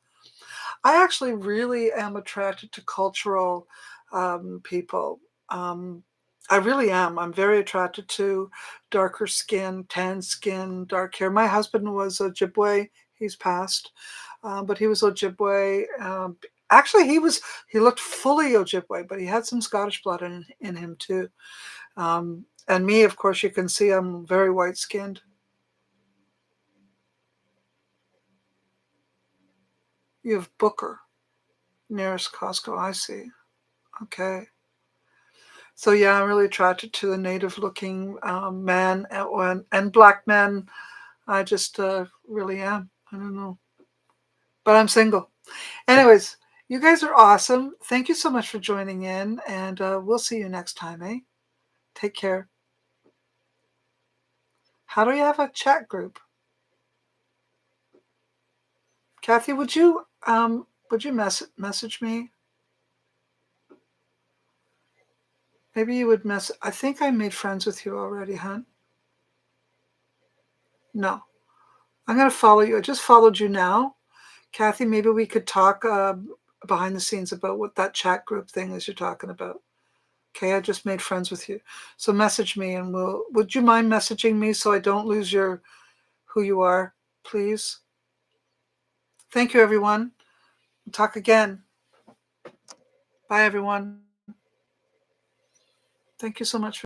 I actually really am attracted to cultural people. I really am. I'm very attracted to darker skin, tan skin, dark hair. My husband was Ojibwe. He's passed, but he was Ojibwe. Actually, he looked fully Ojibwe, but he had some Scottish blood in him too. And me, of course, you can see I'm very white skinned. You have Booker. Nearest Costco, I see. Okay. So yeah, I'm really attracted to the native-looking man and black men. I just really am. I don't know. But I'm single. Anyways, you guys are awesome. Thank you so much for joining in, and we'll see you next time, eh? Take care. How do you have a chat group? Kathy, would you message me? Maybe you would I think I made friends with you already, hon. No. I'm going to follow you. I just followed you now. Kathy, maybe we could talk behind the scenes about what that chat group thing is you're talking about. Okay, I just made friends with you. So message me and would you mind messaging me so I don't lose who you are, please? Thank you, everyone. We'll talk again. Bye, everyone. Thank you so much.